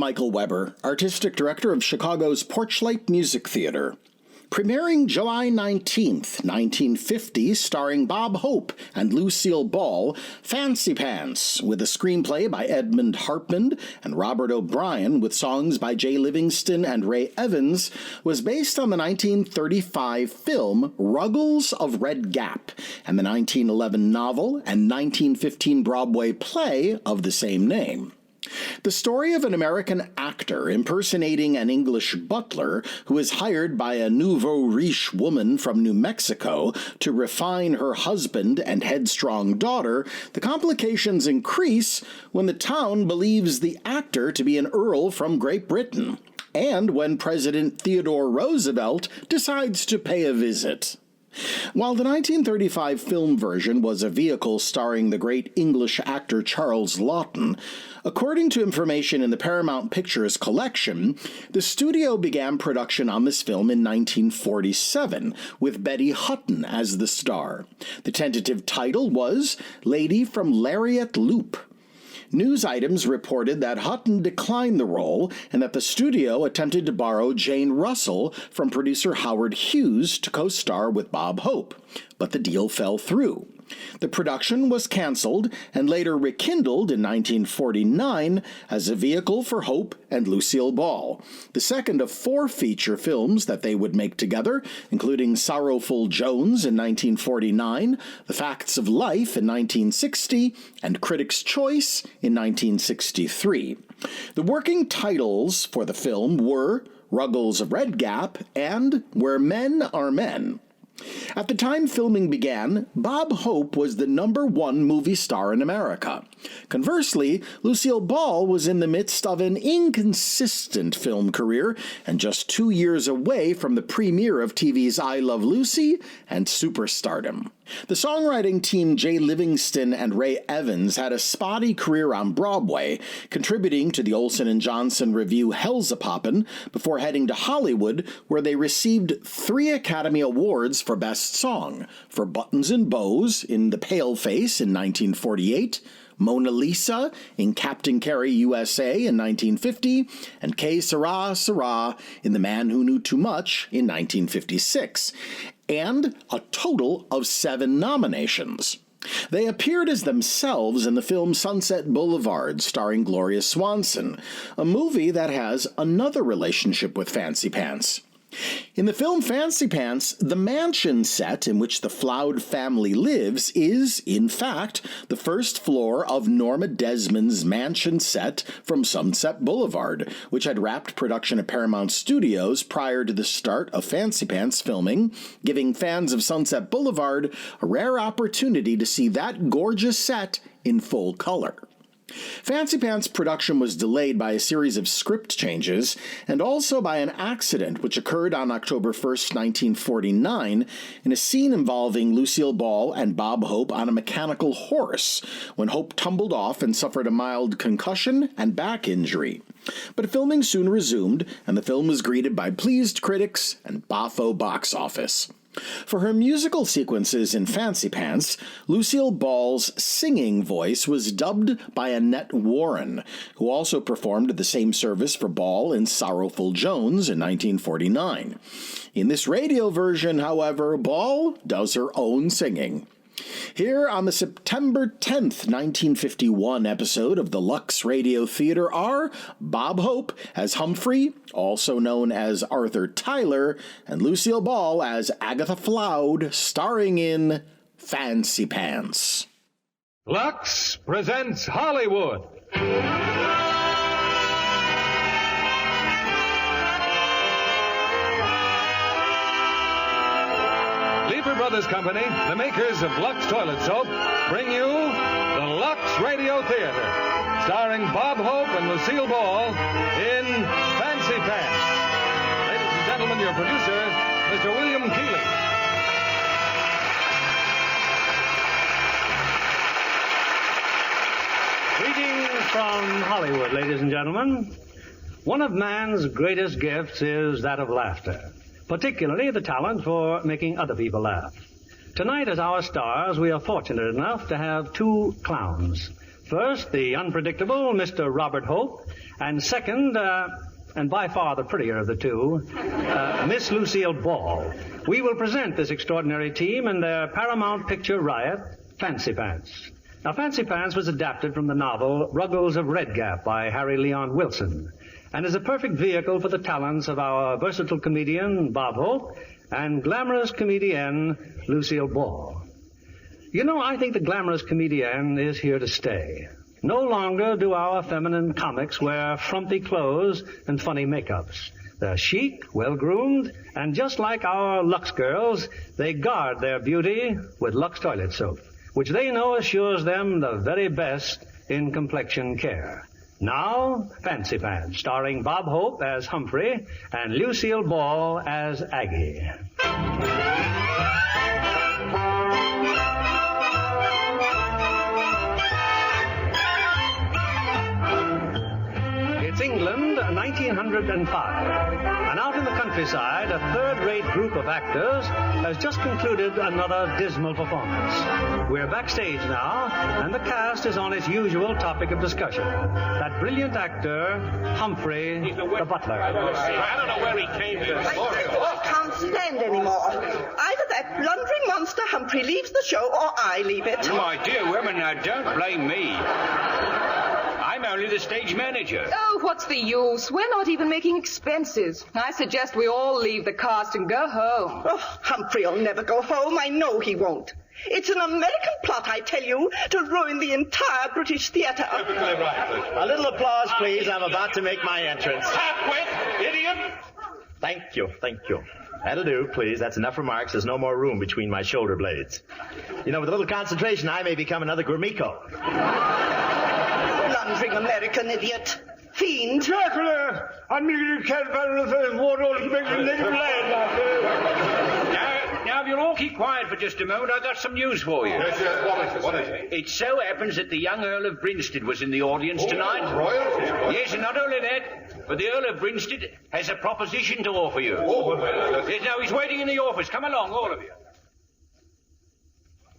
Michael Weber, Artistic Director of Chicago's Porchlight Music Theater. Premiering July 19th, 1950, starring Bob Hope and Lucille Ball, Fancy Pants, with a screenplay by Edmund Hartman and Robert O'Brien with songs by Jay Livingston and Ray Evans, was based on the 1935 film Ruggles of Red Gap and the 1911 novel and 1915 Broadway play of the same name. The story of an American actor impersonating an English butler who is hired by a nouveau riche woman from New Mexico to refine her husband and headstrong daughter. The complications increase when the town believes the actor to be an earl from Great Britain, and when President Theodore Roosevelt decides to pay a visit. While the 1935 film version was a vehicle starring the great English actor Charles Laughton, according to information in the Paramount Pictures collection, the studio began production on this film in 1947, with Betty Hutton as the star. The tentative title was Lady from Lariat Loop. News items reported that Hutton declined the role and that the studio attempted to borrow Jane Russell from producer Howard Hughes to co-star with Bob Hope, but the deal fell through. The production was canceled and later rekindled in 1949 as a vehicle for Hope and Lucille Ball, the second of 4 feature films that they would make together, including Sorrowful Jones in 1949, The Facts of Life in 1960, and Critics' Choice in 1963. The working titles for the film were Ruggles of Red Gap and Where Men Are Men. At the time filming began, Bob Hope was the #1 movie star in America. Conversely, Lucille Ball was in the midst of an inconsistent film career and just 2 years away from the premiere of TV's I Love Lucy and superstardom. The songwriting team Jay Livingston and Ray Evans had a spotty career on Broadway, contributing to the Olson & Johnson revue Hellzapoppin' before heading to Hollywood, where they received 3 Academy Awards for Best Song, for Buttons and Bows in The Paleface in 1948, Mona Lisa in Captain Carey USA in 1950, and Que Sera, Sera in The Man Who Knew Too Much in 1956, and a total of 7 nominations. They appeared as themselves in the film Sunset Boulevard, starring Gloria Swanson, a movie that has another relationship with Fancy Pants. In the film Fancy Pants, the mansion set in which the Floud family lives is, in fact, the first floor of Norma Desmond's mansion set from Sunset Boulevard, which had wrapped production at Paramount Studios prior to the start of Fancy Pants filming, giving fans of Sunset Boulevard a rare opportunity to see that gorgeous set in full color. Fancy Pants production was delayed by a series of script changes and also by an accident which occurred on October 1st, 1949, in a scene involving Lucille Ball and Bob Hope on a mechanical horse, when Hope tumbled off and suffered a mild concussion and back injury. But filming soon resumed, and the film was greeted by pleased critics and boffo box office. For her musical sequences in Fancy Pants, Lucille Ball's singing voice was dubbed by Annette Warren, who also performed the same service for Ball in Sorrowful Jones in 1949. In this radio version, however, Ball does her own singing. Here on the September 10th, 1951 episode of the Lux Radio Theater are Bob Hope as Humphrey, also known as Arthur Tyler, and Lucille Ball as Agatha Floud, starring in Fancy Pants. Lux presents Hollywood. Lever Brothers Company, the makers of Lux Toilet Soap, bring you the Lux Radio Theater, starring Bob Hope and Lucille Ball in Fancy Pants. Ladies and gentlemen, your producer, Mr. William Keeley. Greetings from Hollywood, ladies and gentlemen. One of man's greatest gifts is that of laughter, particularly the talent for making other people laugh. Tonight, as our stars, we are fortunate enough to have 2 clowns, First, the unpredictable Mr. Robert Hope, and second, and by far the prettier of the two, Miss Lucille Ball. We will present this extraordinary team in their Paramount picture riot, Fancy Pants. Now, Fancy Pants was adapted from the novel Ruggles of Redgap by Harry Leon Wilson, and is a perfect vehicle for the talents of our versatile comedian, Bob Hope, and glamorous comedienne, Lucille Ball. You know, I think the glamorous comedienne is here to stay. No longer do our feminine comics wear frumpy clothes and funny makeups. They're chic, well-groomed, and just like our Lux girls, they guard their beauty with Lux toilet soap, which they know assures them the very best in complexion care. Now, Fancy Pants, starring Bob Hope as Humphrey and Lucille Ball as Aggie. It's England, 1905. And out in the countryside, a third-rate group of actors has just concluded another dismal performance. We're backstage now, and the cast is on its usual topic of discussion. That brilliant actor, Humphrey, the butler. I don't know where he came from. I can't stand anymore. Either that blundering monster Humphrey leaves the show, or I leave it. My dear woman, now don't blame me. I'm only the stage manager. Oh, what's the use? We're not even making expenses. I suggest we all leave the cast and go home. Oh, Humphrey'll never go home. I know he won't. It's an American plot, I tell you, to ruin the entire British theatre. Perfectly right. A little applause, please. I'm about to make my entrance. Half-wit, idiot! Thank you, thank you. That'll do, please. That's enough remarks. There's no more room between my shoulder blades. You know, with a little concentration, I may become another Gromyko. Blundering American idiot. Fiend. Dracula! I'm making a cat battle of the water to make the native land. Now, if you'll all keep quiet for just a moment, I've got some news for you. Yes, what is it? It so happens that the young Earl of Grinstead was in the audience tonight. Royalty? Yes, and not only that, but the Earl of Grinstead has a proposition to offer you. Yes, now he's waiting in the office. Come along, all of you.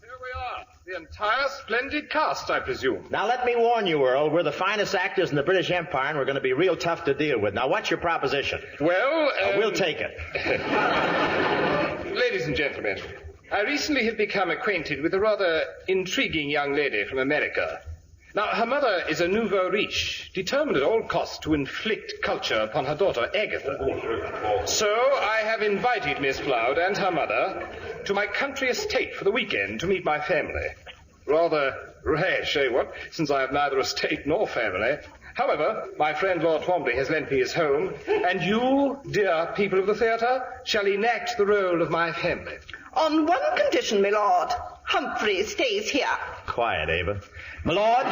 Here we are. The entire splendid cast, I presume. Now, let me warn you, Earl. We're the finest actors in the British Empire, and we're going to be real tough to deal with. Now, what's your proposition? Well, We'll take it. Ladies and gentlemen, I recently have become acquainted with a rather intriguing young lady from America. Now, her mother is a nouveau riche, determined at all costs to inflict culture upon her daughter, Agatha. So I have invited Miss Floud and her mother to my country estate for the weekend to meet my family. Rather rash, eh, what? Since I have neither estate nor family. However, my friend Lord Twombly has lent me his home, and you, dear people of the theatre, shall enact the role of my family. On one condition, my lord. Humphrey stays here. Quiet, Ava. My lord,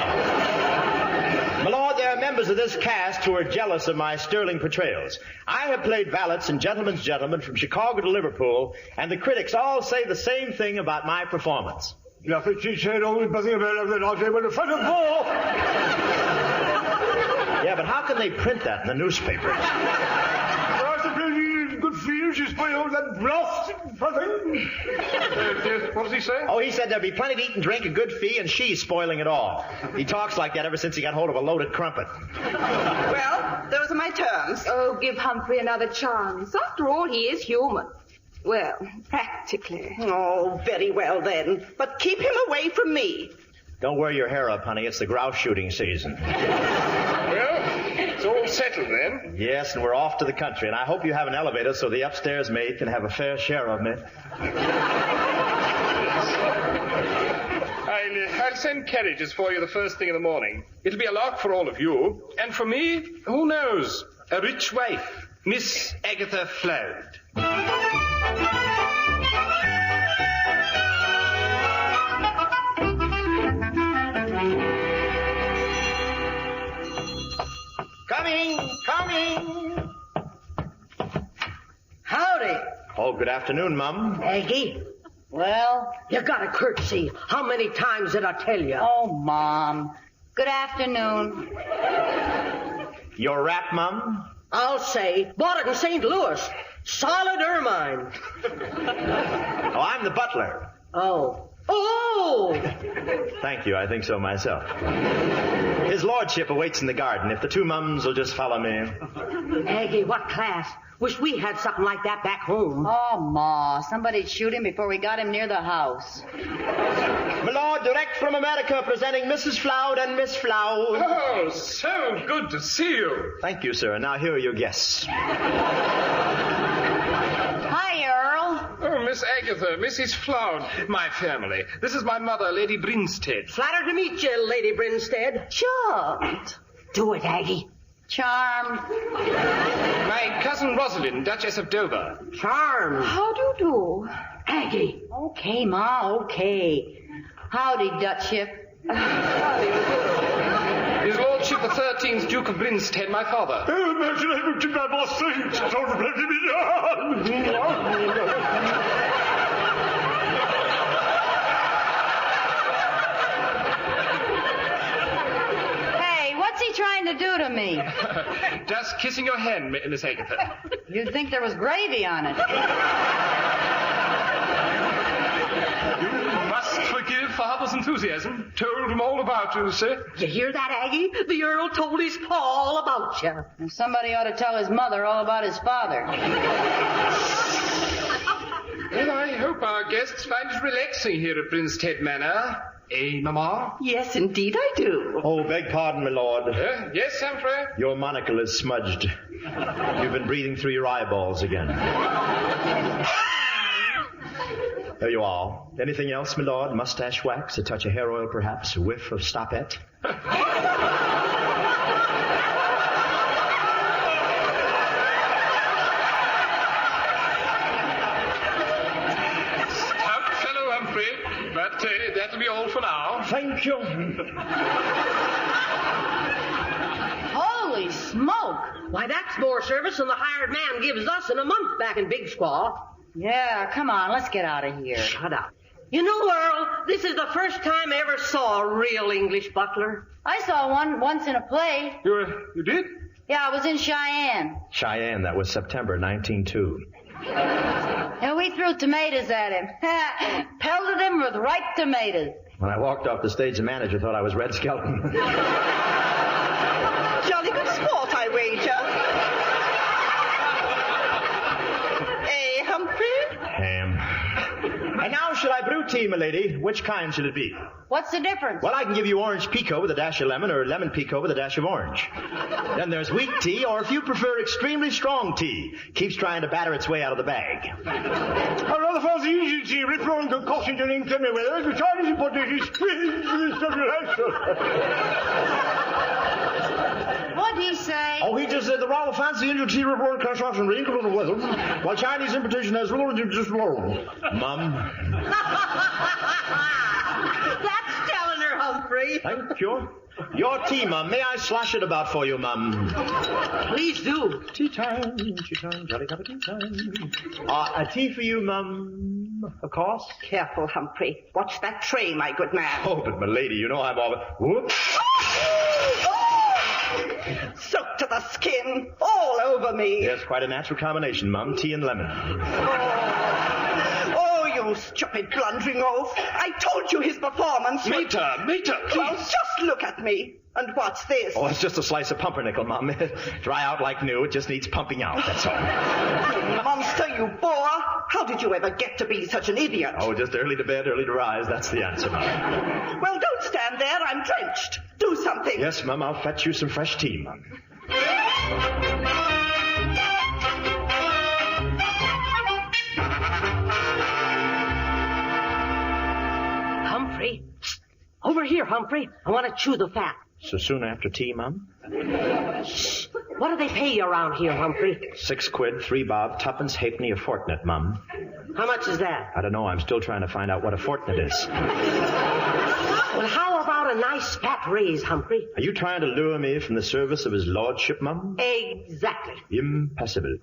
there are members of this cast who are jealous of my sterling portrayals. I have played valets and gentlemen's gentlemen from Chicago to Liverpool, and the critics all say the same thing about my performance. Nothing she said, only buzzing about the not able to front of ball. Yeah, but how can they print that in the newspapers? Good for you, she spoiled that broth. What does he say? Oh, he said there'd be plenty to eat and drink, a good fee, and she's spoiling it all. He talks like that ever since he got hold of a loaded crumpet. Well, those are my terms. Oh, give Humphrey another chance. After all, he is human. Well, practically. Oh, very well then. But keep him away from me. Don't wear your hair up, honey. It's the grouse shooting season. Well, it's all settled then. Yes, and we're off to the country, and I hope you have an elevator so the upstairs maid can have a fair share of me. I'll send carriages for you the first thing in the morning. It'll be a lark for all of you. And for me, who knows? A rich wife, Miss Agatha Floud. Coming. Howdy, Oh, good afternoon, Mum. Aggie. Well, you got a courtesy. How many times did I tell you? Oh, Mom. Good afternoon. Your wrap, Mum? I'll say, bought it in St. Louis. Solid ermine. Oh, I'm the butler. Oh, Oh! Thank you, I think so myself. His lordship awaits in the garden. If the two mums will just follow me. Aggie, what class? Wish we had something like that back home. Oh, Ma, somebody'd shoot him before we got him near the house. My lord, direct from America, presenting Mrs. Floud and Miss Floud. Oh, so good to see you. Thank you, sir. Now here are your guests. Hi, Earl. Oh, Miss Agatha, Mrs. Floud, my family. This is my mother, Lady Brinstead. Flattered to meet you, Lady Brinstead. Charmed. Do it, Aggie. Charmed. My cousin Rosalind, Duchess of Dover. Charmed. How do you do? Aggie. Okay, Ma, okay. Howdy, Dutchship. His Lordship the 13th Duke of Brinstead, my father. Oh, imagine I looked at my boss saying, "Don't let me Hey, what's he trying to do to me? Just kissing your hand, Miss Agatha. You'd think there was gravy on it. You must forgive father's enthusiasm. Told him all about you, sir. You hear that, Aggie? The Earl told his pa all about you. And somebody ought to tell his mother all about his father. Well, I hope our guests find it relaxing here at Brinstead Manor. Eh, Mamma? Yes, indeed I do. Oh, beg pardon, my lord. Yes, Humphrey? Your monocle is smudged. You've been breathing through your eyeballs again. There you are. Anything else, my lord? Mustache wax, a touch of hair oil, perhaps? A whiff of stopette? Stout fellow, Humphrey. But that'll be all for now. Thank you. Holy smoke! Why, that's more service than the hired man gives us in a month back in Big Squaw. Yeah, come on, let's get out of here. Shut up. You know, Earl, this is the first time I ever saw a real English butler. I saw one once in a play. You did? Yeah, I was in Cheyenne. Cheyenne, that was September 1902. And we threw tomatoes at him. Pelted him with ripe tomatoes. When I walked off the stage, the manager thought I was Red Skelton. Jolly good sport, I wager. Eh, Humphrey? Ham. And now shall I brew tea, my lady? Which kind shall it be? What's the difference? Well, I can give you orange pekoe with a dash of lemon or lemon pekoe with a dash of orange. Then there's weak tea, or if you prefer extremely strong tea. Keeps trying to batter its way out of the bag. I rather fancy easy tea, rip roaring concoction to ink me with it. The Chinese imported is What'd he say? Oh, he just said the rather fancy Indian tea rip roaring construction ring on the weather, while Chinese importation has little just roll. Mum. That's telling her, Humphrey. Thank you. Your tea, Mum. May I slosh it about for you, Mum? Please do. Tea time, jolly cup of tea time. A tea for you, Mum, of course. Careful, Humphrey. Watch that tray, my good man. Oh, but my lady, you know I'm all... Whoops. Soaked to the skin, all over me. Yes, quite a natural combination, Mum. Tea and lemon. Oh, you stupid blundering oaf. I told you his performance was... Mater, Well, just look at me. And what's this? Oh, it's just a slice of pumpernickel, Mum. Dry out like new. It just needs pumping out, that's all. You monster, you bore. How did you ever get to be such an idiot? Oh, just early to bed, early to rise. That's the answer, Mum. Well, don't stand there. I'm drenched. Do something. Yes, Mum, I'll fetch you some fresh tea, Mum. Humphrey. Over here, Humphrey. I want to chew the fat. So soon after tea, Mum? Shh. What do they pay you around here, Humphrey? 6 quid, 3 bob, 2pence halfpenny a fortnight, Mum. How much is that? I don't know. I'm still trying to find out what a fortnight is. Well, how about a nice fat raise, Humphrey? Are you trying to lure me from the service of his lordship, Mum? Exactly. Impossible.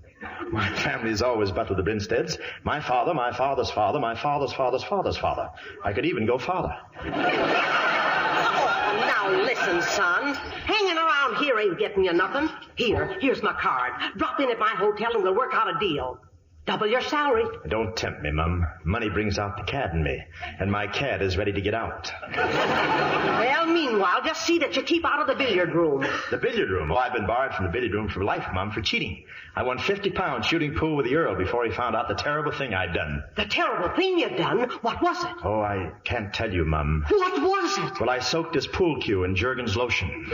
My family's always battled the Brinsteads. My father, my father's father, my father's father's father's father. I could even go farther. Now listen, son. Hanging around here ain't getting you nothing. Here's my card. Drop in at my hotel and we'll work out a deal. Double your salary. Don't tempt me, Mum. Money brings out the cad in me, and my cad is ready to get out. Well, meanwhile, just see that you keep out of the billiard room. The billiard room? Oh, I've been barred from the billiard room for life, Mum, for cheating. I won 50 pounds shooting pool with the Earl before he found out the terrible thing I'd done. The terrible thing you'd done? What was it? Oh, I can't tell you, Mum. What was it? Well, I soaked his pool cue in Jergens lotion.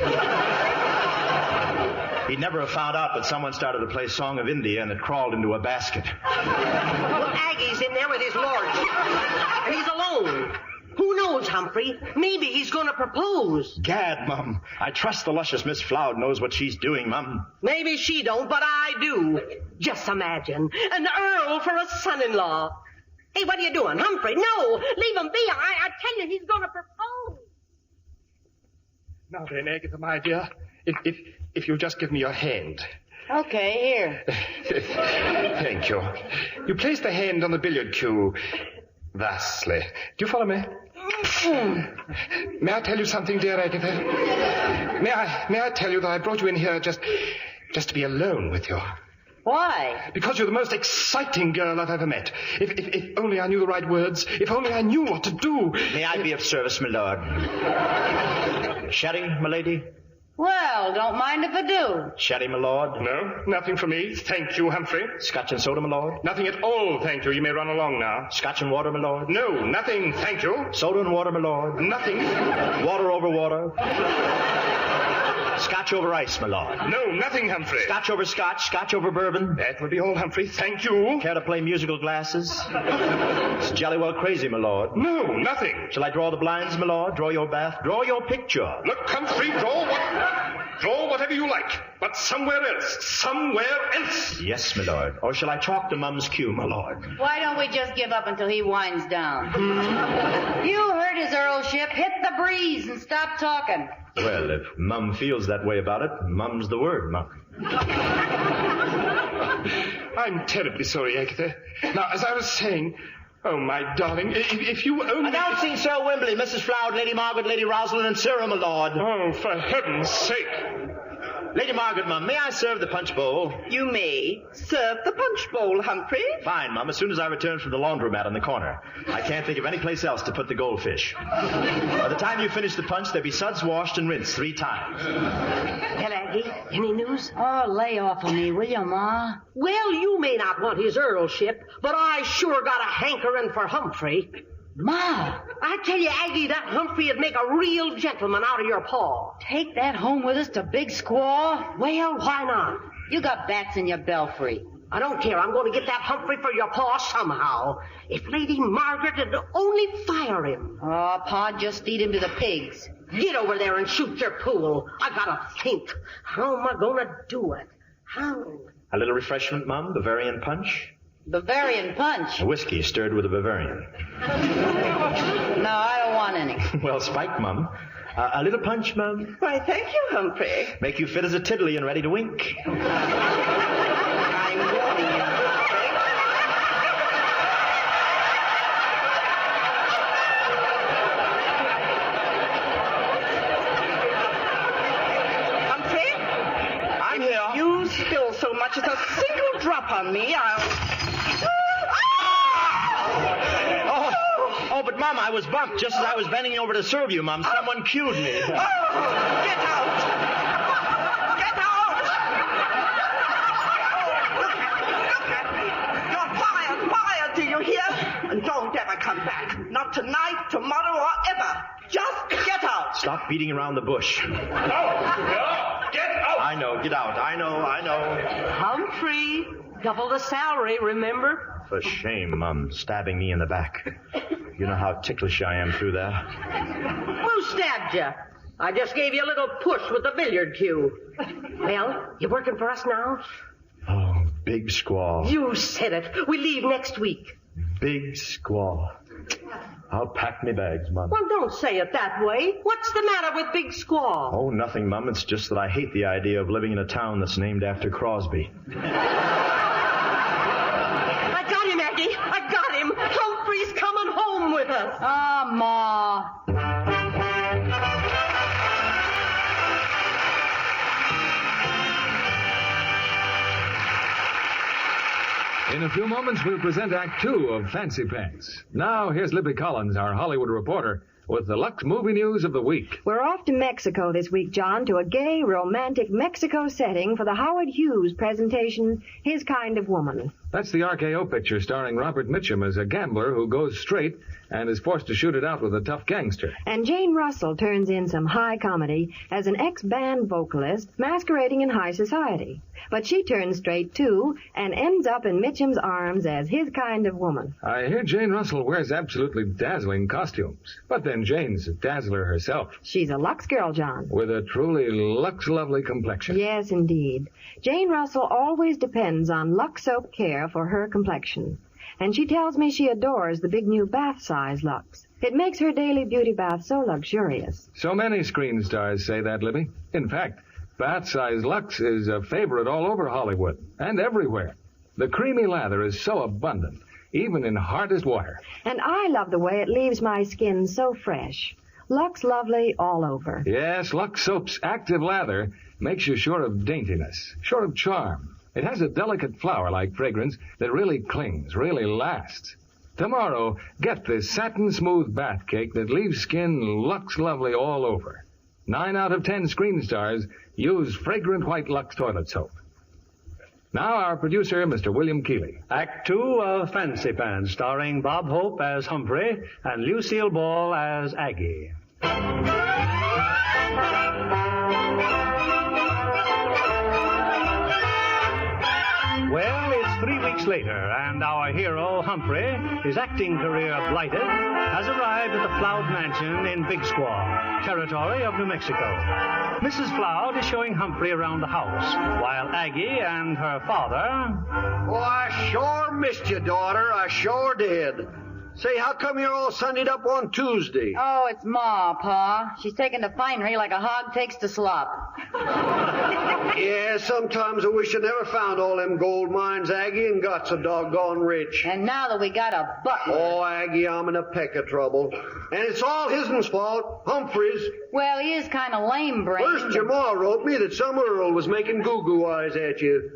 He'd never have found out, but someone started to play Song of India and it crawled into a basket. Well, Aggie's in there with his lordship. And he's alone. Who knows, Humphrey? Maybe he's going to propose. Gad, Mum. I trust the luscious Miss Floud knows what she's doing, Mum. Maybe she don't, but I do. Just imagine. An earl for a son-in-law. Hey, what are you doing, Humphrey? No, leave him be. I tell you, he's going to propose. Now then, Agatha, my dear, if you'll just give me your hand. Okay, here. Thank you. You place the hand on the billiard cue thusly. Do you follow me? May I tell you something, dear Agatha? May I tell you that I brought you in here just to be alone with you? Why? Because you're the most exciting girl I've ever met. If only I knew the right words, if only I knew what to do. May I be of service, my lord? Sherry, my lady? Well, don't mind if I do. Sherry, my lord? No, nothing for me. Thank you, Humphrey. Scotch and soda, my lord? Nothing at all, thank you. You may run along now. Scotch and water, my lord? No, nothing, thank you. Soda and water, my lord? Nothing. Water over water? Scotch over ice, my lord? No, nothing, Humphrey. Scotch over scotch, scotch over bourbon? That will be all, Humphrey. Thank you. Care to play musical glasses? It's jolly well crazy, my lord. No, nothing. Shall I draw the blinds, my lord? Draw your bath? Draw your picture. Look, Humphrey, draw whatever you like, but somewhere else. Somewhere else. Yes, my lord. Or shall I chalk to Mum's cue, my lord? Why don't we just give up until he winds down? You heard his earlship. Hit the breeze and stop talking. Well, if Mum feels that way about it, Mum's the word, Mum. I'm terribly sorry, Agatha. Now, as I was saying, oh, my darling, if you only... Announcing Sir Wembley, Mrs. Floud, Lady Margaret, Lady Rosalind, and Cyril, my lord. Oh, for heaven's sake. Lady Margaret, Mum, may I serve the punch bowl? You may serve the punch bowl, Humphrey. Fine, Mum, as soon as I return from the laundromat in the corner. I can't think of any place else to put the goldfish. By the time you finish the punch, there'll be suds washed and rinsed 3 times. Well, Aggie, any news? Oh, lay off of me, will you, Ma? Well, you may not want his earlship, but I sure got a hankering for Humphrey. Ma! I tell you, Aggie, that Humphrey would make a real gentleman out of your paw. Take that home with us to Big Squaw? Well, why not? You got bats in your belfry. I don't care. I'm going to get that Humphrey for your paw somehow. If Lady Margaret would only fire him. Oh, Pa, just feed him to the pigs. Get over there and shoot your pool. I gotta think. How am I going to do it? How? A little refreshment, Mum? Bavarian punch? Bavarian punch. A whiskey stirred with a Bavarian. No, I don't want any. Well, spiked, Mum. A little punch, Mum? Why, thank you, Humphrey. Make you fit as a tiddly and ready to wink. I'm warning you, Humphrey. Humphrey? I'm here. If you spill so much as a single drop on me, I'll... Oh, but Mum, I was bumped just as I was bending over to serve you, Mum. Someone cued me. Get out! Get out! Look at me. You're fired, do you hear? And don't ever come back. Not tonight, tomorrow, or ever. Just get out. Stop beating around the bush. No! Get out! I know, get out. I know. Humphrey, double the salary, remember? For shame, Mum, stabbing me in the back. You know how ticklish I am through there. Who stabbed you? I just gave you a little push with the billiard cue. Well, you working for us now? Oh, big squall. You said it. We leave next week. Big squall. I'll pack me bags, Mum. Well, don't say it that way. What's the matter with Big Squaw? Oh, nothing, Mum. It's just that I hate the idea of living in a town that's named after Crosby. I got him, Aggie. I got him. Humphrey's coming home with us. Ah, Ma. In a few moments, we'll present Act Two of Fancy Pants. Now, here's Libby Collins, our Hollywood reporter, with the Lux movie news of the week. We're off to Mexico this week, John, to a gay, romantic Mexico setting for the Howard Hughes presentation, His Kind of Woman. That's the RKO picture starring Robert Mitchum as a gambler who goes straight and is forced to shoot it out with a tough gangster. And Jane Russell turns in some high comedy as an ex-band vocalist masquerading in high society. But she turns straight, too, and ends up in Mitchum's arms as his kind of woman. I hear Jane Russell wears absolutely dazzling costumes. But then Jane's a dazzler herself. She's a Lux girl, John. With a truly Lux-lovely complexion. Yes, indeed. Jane Russell always depends on Lux soap care for her complexion. And she tells me she adores the big new bath-size Lux. It makes her daily beauty bath so luxurious. So many screen stars say that, Libby. In fact, bath-size Lux is a favorite all over Hollywood and everywhere. The creamy lather is so abundant, even in hardest water. And I love the way it leaves my skin so fresh. Lux lovely all over. Yes, Lux Soap's active lather makes you sure of daintiness, sure of charm. It has a delicate flower-like fragrance that really clings, really lasts. Tomorrow, get this satin-smooth bath cake that leaves skin Lux lovely all over. 9 out of 10 screen stars use fragrant white Lux toilet soap. Now our producer, Mr. William Keeley. Act Two of Fancy Pants, starring Bob Hope as Humphrey and Lucille Ball as Aggie. Well, it's 3 weeks later, and our hero, Humphrey, his acting career blighted, has arrived at the Floud Mansion in Big Squaw, territory of New Mexico. Mrs. Floud is showing Humphrey around the house, while Aggie and her father... Oh, I sure missed you, daughter. I sure did. Say, how come you're all sunnied up on Tuesday? Oh, it's Ma, Pa. She's taken to finery like a hog takes to slop. Yeah, sometimes I wish I never found all them gold mines, Aggie, and got so doggone rich. And now that we got a butler... Oh, Aggie, I'm in a peck of trouble. And it's all his'n fault, Humphrey's. Well, he is kind of lame-brained. First, your ma wrote me that some Earl was making goo-goo eyes at you.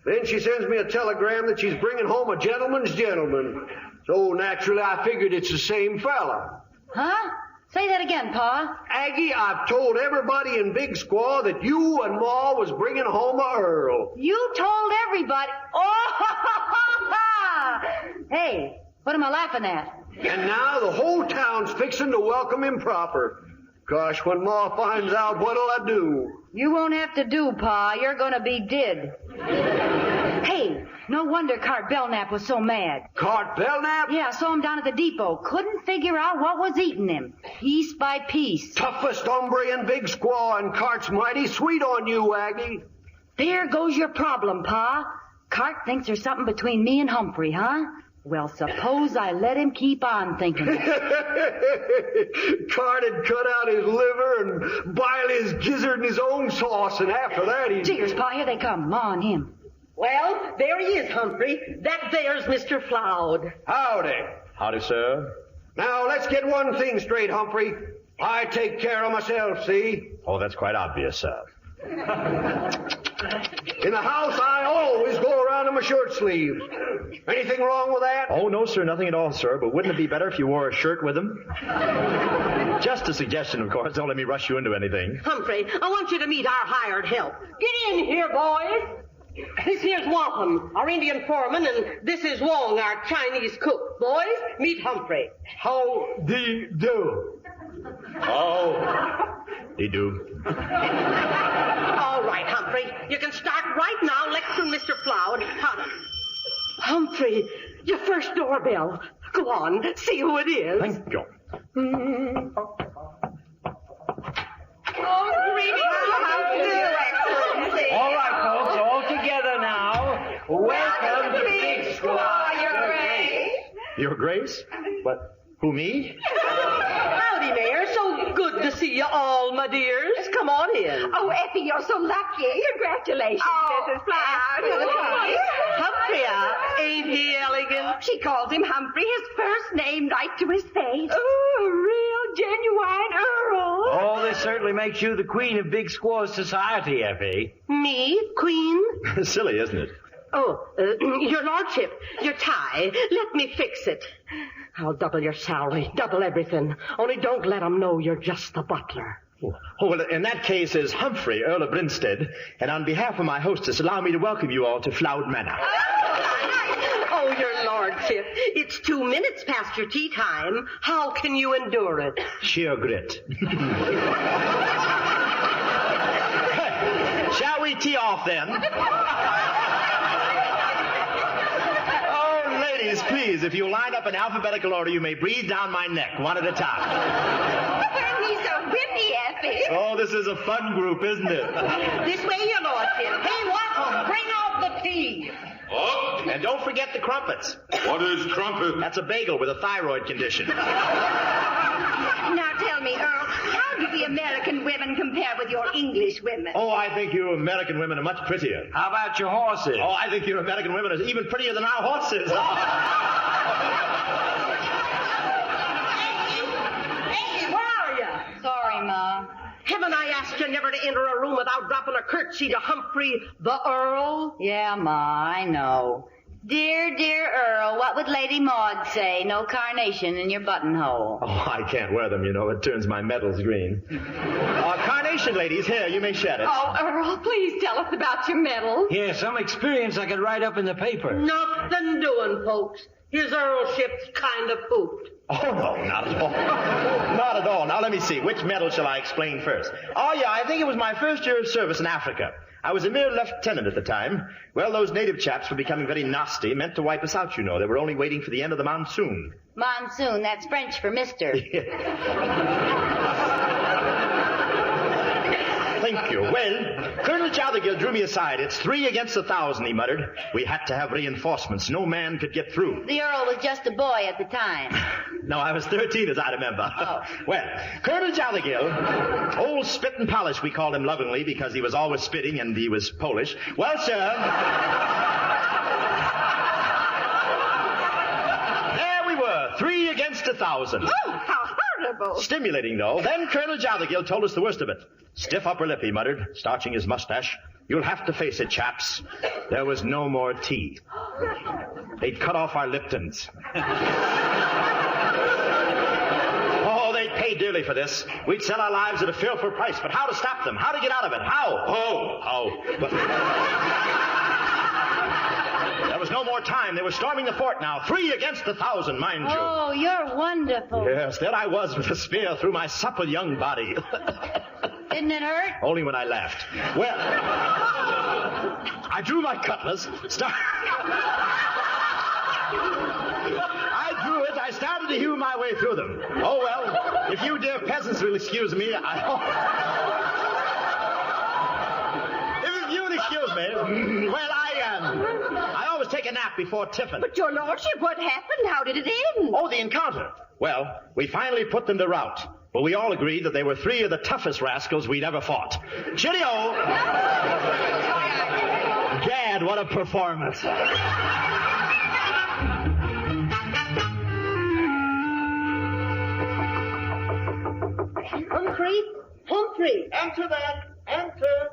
Then she sends me a telegram that she's bringing home a gentleman's gentleman. So, naturally, I figured it's the same fella. Huh? Say that again, Pa. Aggie, I've told everybody in Big Squaw that you and Ma was bringing home a Earl. You told everybody. Oh! Hey, what am I laughing at? And now the whole town's fixing to welcome him proper. Gosh, when Ma finds out, what'll I do? You won't have to do, Pa. You're gonna be did. Hey, no wonder Cart Belknap was so mad. Cart Belknap? Yeah, I saw him down at the depot. Couldn't figure out what was eating him. Piece by piece. Toughest hombre in Big Squaw, and Cart's mighty sweet on you, Aggie. There goes your problem, Pa. Cart thinks there's something between me and Humphrey, huh? Well, suppose I let him keep on thinking. Cart had cut out his liver and boil his gizzard in his own sauce, and after that he... Cheers, Pa, here they come. Ma and him. Well, there he is, Humphrey. That there's Mr. Floud. Howdy. Howdy, sir. Now, let's get one thing straight, Humphrey. I take care of myself, see? Oh, that's quite obvious, sir. In the house, I always go around in my shirt sleeves. Anything wrong with that? Oh, no, sir, nothing at all, sir. But wouldn't it be better if you wore a shirt with them? Just a suggestion, of course. Don't let me rush you into anything. Humphrey, I want you to meet our hired help. Get in here, boys. This here's Wampum, our Indian foreman, and this is Wong, our Chinese cook. Boys, meet Humphrey. How do do? Oh, they do. All right, Humphrey. You can start right now lecturing Mr. Floud. Humphrey, your first doorbell. Go on, see who it is. Thank you. Oh, greetings. How do you do, Excellency? All right, folks, all together now. Welcome to Big Squaw, Your Grace. Your Grace? But who, me? Howdy, Mayor. So good to see you all, my dears. Come on in. Oh, Effie, you're so lucky. Congratulations, Mrs. Flower. Humphrey, ain't he elegant? She calls him Humphrey, his first name right to his face. Oh, a real genuine Earl. Oh, this certainly makes you the queen of Big Squaw society, Effie. Me, queen? Silly, isn't it? Your lordship, your tie. Let me fix it. I'll double your salary, double everything. Only don't let 'em know you're just the butler. Oh, well, in that case is Humphrey, Earl of Brinstead, and on behalf of my hostess, allow me to welcome you all to Floud Manor. Oh, your lordship, it's 2 minutes past your tea time. How can you endure it? Sheer grit. Shall we tee off then? Oh, ladies, please, if you line up in alphabetical order, you may breathe down my neck, one at a time. He's so whippy, Effie. Oh, this is a fun group, isn't it? This way, your lordship. Hey, Waffle, bring out the tea. Oh, and don't forget the crumpets. What is crumpet? That's a bagel with a thyroid condition. Now tell me, Earl, how do the American women compare with your English women? Oh, I think you American women are much prettier. How about your horses? Oh, I think your American women are even prettier than our horses. Hey, where are you? Sorry, Ma. Haven't I asked you never to enter a room without dropping a curtsy to Humphrey the Earl? Yeah, Ma, I know. Dear, dear Earl, what would Lady Maud say? No carnation in your buttonhole. Oh, I can't wear them, you know. It turns my medals green. Carnation, ladies. Here, you may shed it. Oh, Earl, please tell us about your medals. Yeah, some experience I could write up in the paper. Nothing doing, folks. His earlship's kind of pooped. Oh, no, not at all. Not at all. Now, let me see. Which medal shall I explain first? Oh, yeah, I think it was my first year of service in Africa. I was a mere lieutenant at the time. Well, those native chaps were becoming very nasty, meant to wipe us out, you know. They were only waiting for the end of the monsoon. Monsoon, that's French for mister. Thank you. Well, Colonel Jothergill drew me aside. It's 3 against 1,000, he muttered. We had to have reinforcements. No man could get through. The Earl was just a boy at the time. No, I was 13, as I remember. Oh. Well, Colonel Jothergill, old Spit and Polish, we called him lovingly because he was always spitting and he was Polish. Well, sir... there we were, 3 against 1,000. Oh, how horrible. Stimulating, though. Then Colonel Jothergill told us the worst of it. Stiff upper lip, he muttered, starching his mustache. You'll have to face it, chaps. There was no more tea. They'd cut off our Liptons. Oh, they'd pay dearly for this. We'd sell our lives at a fearful price, but how to stop them? How to get out of it? How? How? But... there was no more time. They were storming the fort now. 3 against 1,000, mind you. Oh, you're wonderful. Yes, there I was with a spear through my supple young body. Didn't it hurt? Only when I laughed. Well, I drew my cutlass. I drew it. I started to hew my way through them. Oh, well, if you dear peasants will excuse me, If you'll excuse me, well, I always take a nap before tiffin. But your lordship, what happened? How did it end? Oh, the encounter. Well, we finally put them to rout. But we all agreed that they were 3 of the toughest rascals we'd ever fought. Cheerio! Gad, what a performance. Humphrey! Enter that! Enter!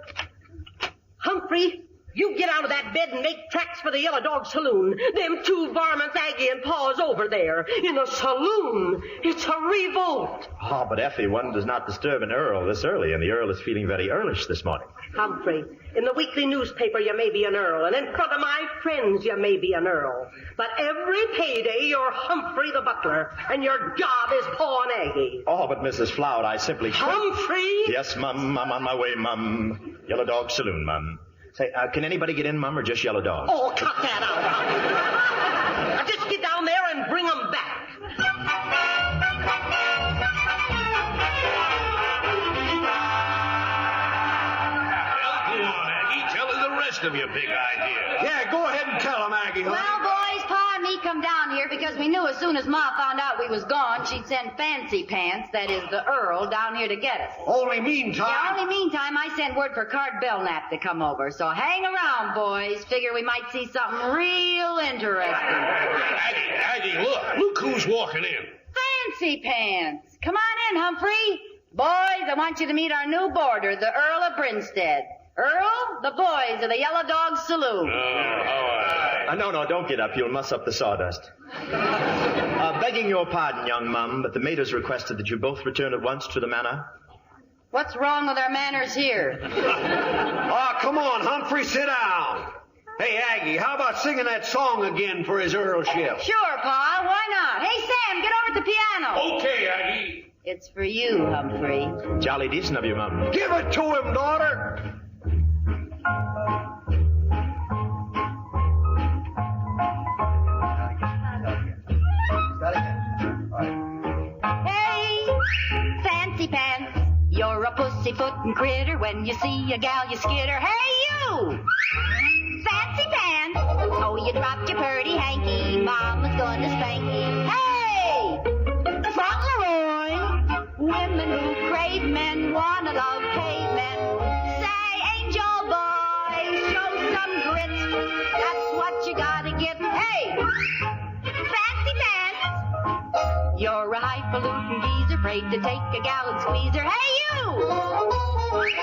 Humphrey, you get out of that bed and make tracks for the Yellow Dog Saloon. Them 2 varmints, Aggie and Pa's over there. In the saloon. It's a revolt. Oh, but Effie, one does not disturb an earl this early, and the earl is feeling very earlish this morning. Humphrey, in the weekly newspaper you may be an earl, and in front of my friends you may be an earl. But every payday you're Humphrey the butler, and your job is Pa and Aggie. Oh, but Mrs. Floud, I simply... Humphrey! Yes, Mum, I'm on my way, Mum. Yellow Dog Saloon, Mum. Say, can anybody get in, Mum, or just Yellow Dogs? Oh, cut that out, Humphrey. Just get down there and bring them back. Of your big idea. Yeah, go ahead and tell him, Aggie. Well, boys, Pa and me come down here because we knew as soon as Ma found out we was gone, she'd send Fancy Pants, that is the Earl, down here to get us. Only meantime. Yeah, only meantime, I sent word for Cart Belknap to come over. So hang around, boys. Figure we might see something real interesting. Aggie, look who's walking in. Fancy Pants. Come on in, Humphrey. Boys, I want you to meet our new boarder, the Earl of Brinstead. Earl, the boys of the Yellow Dog Saloon. No, don't get up. You'll muss up the sawdust. Begging your pardon, young mum, but the maid has requested that you both return at once to the manor. What's wrong with our manners here? Oh, come on, Humphrey, sit down. Hey, Aggie, how about singing that song again for his earlship? Sure, Pa, why not? Hey, Sam, get over to the piano. Okay, Aggie. It's for you, Humphrey. Jolly decent of you, Mum. Give it to him, daughter. Hey, fancy pants, you're a pussyfootin' critter. When you see a gal, you skitter. Hey, you! Fancy pants, oh, you dropped your purty hanky. Mama's gonna spank you. Hey! Fauntleroy, women who crave men wanna love cavemen. Say, angel boy, show some grit. That's what you gotta get. Hey! Fancy pants! You're a highfalutin geezer, afraid to take a gal and squeeze her. Hey, you!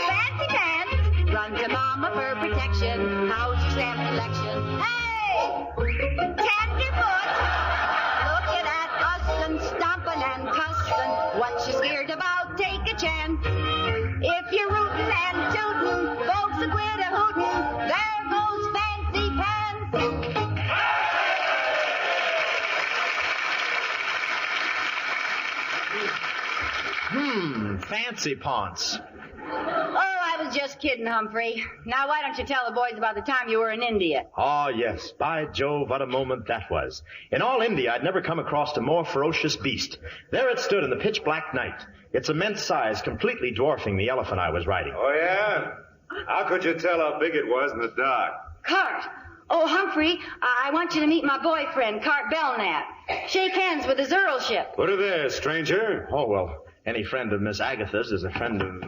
Fancy pants! Run to mama for protection. How's your stamp collection? Hey! Tenderfoot! Looking at us and stomping and cussing. What you scared about? Take a chance. If you're rootin' and tootin', folks will quit a hootin'. There goes fancy pants. Fancy pants. Oh, I was just kidding, Humphrey. Now, why don't you tell the boys about the time you were in India? Oh, yes. By Jove, what a moment that was. In all India, I'd never come across a more ferocious beast. There it stood in the pitch black night, its immense size completely dwarfing the elephant I was riding. Oh, yeah? How could you tell how big it was in the dark? Cart. Oh, Humphrey, I want you to meet my boyfriend, Cart Belknap. Shake hands with his earlship. Put her there, stranger. Oh, well, any friend of Miss Agatha's is a friend of...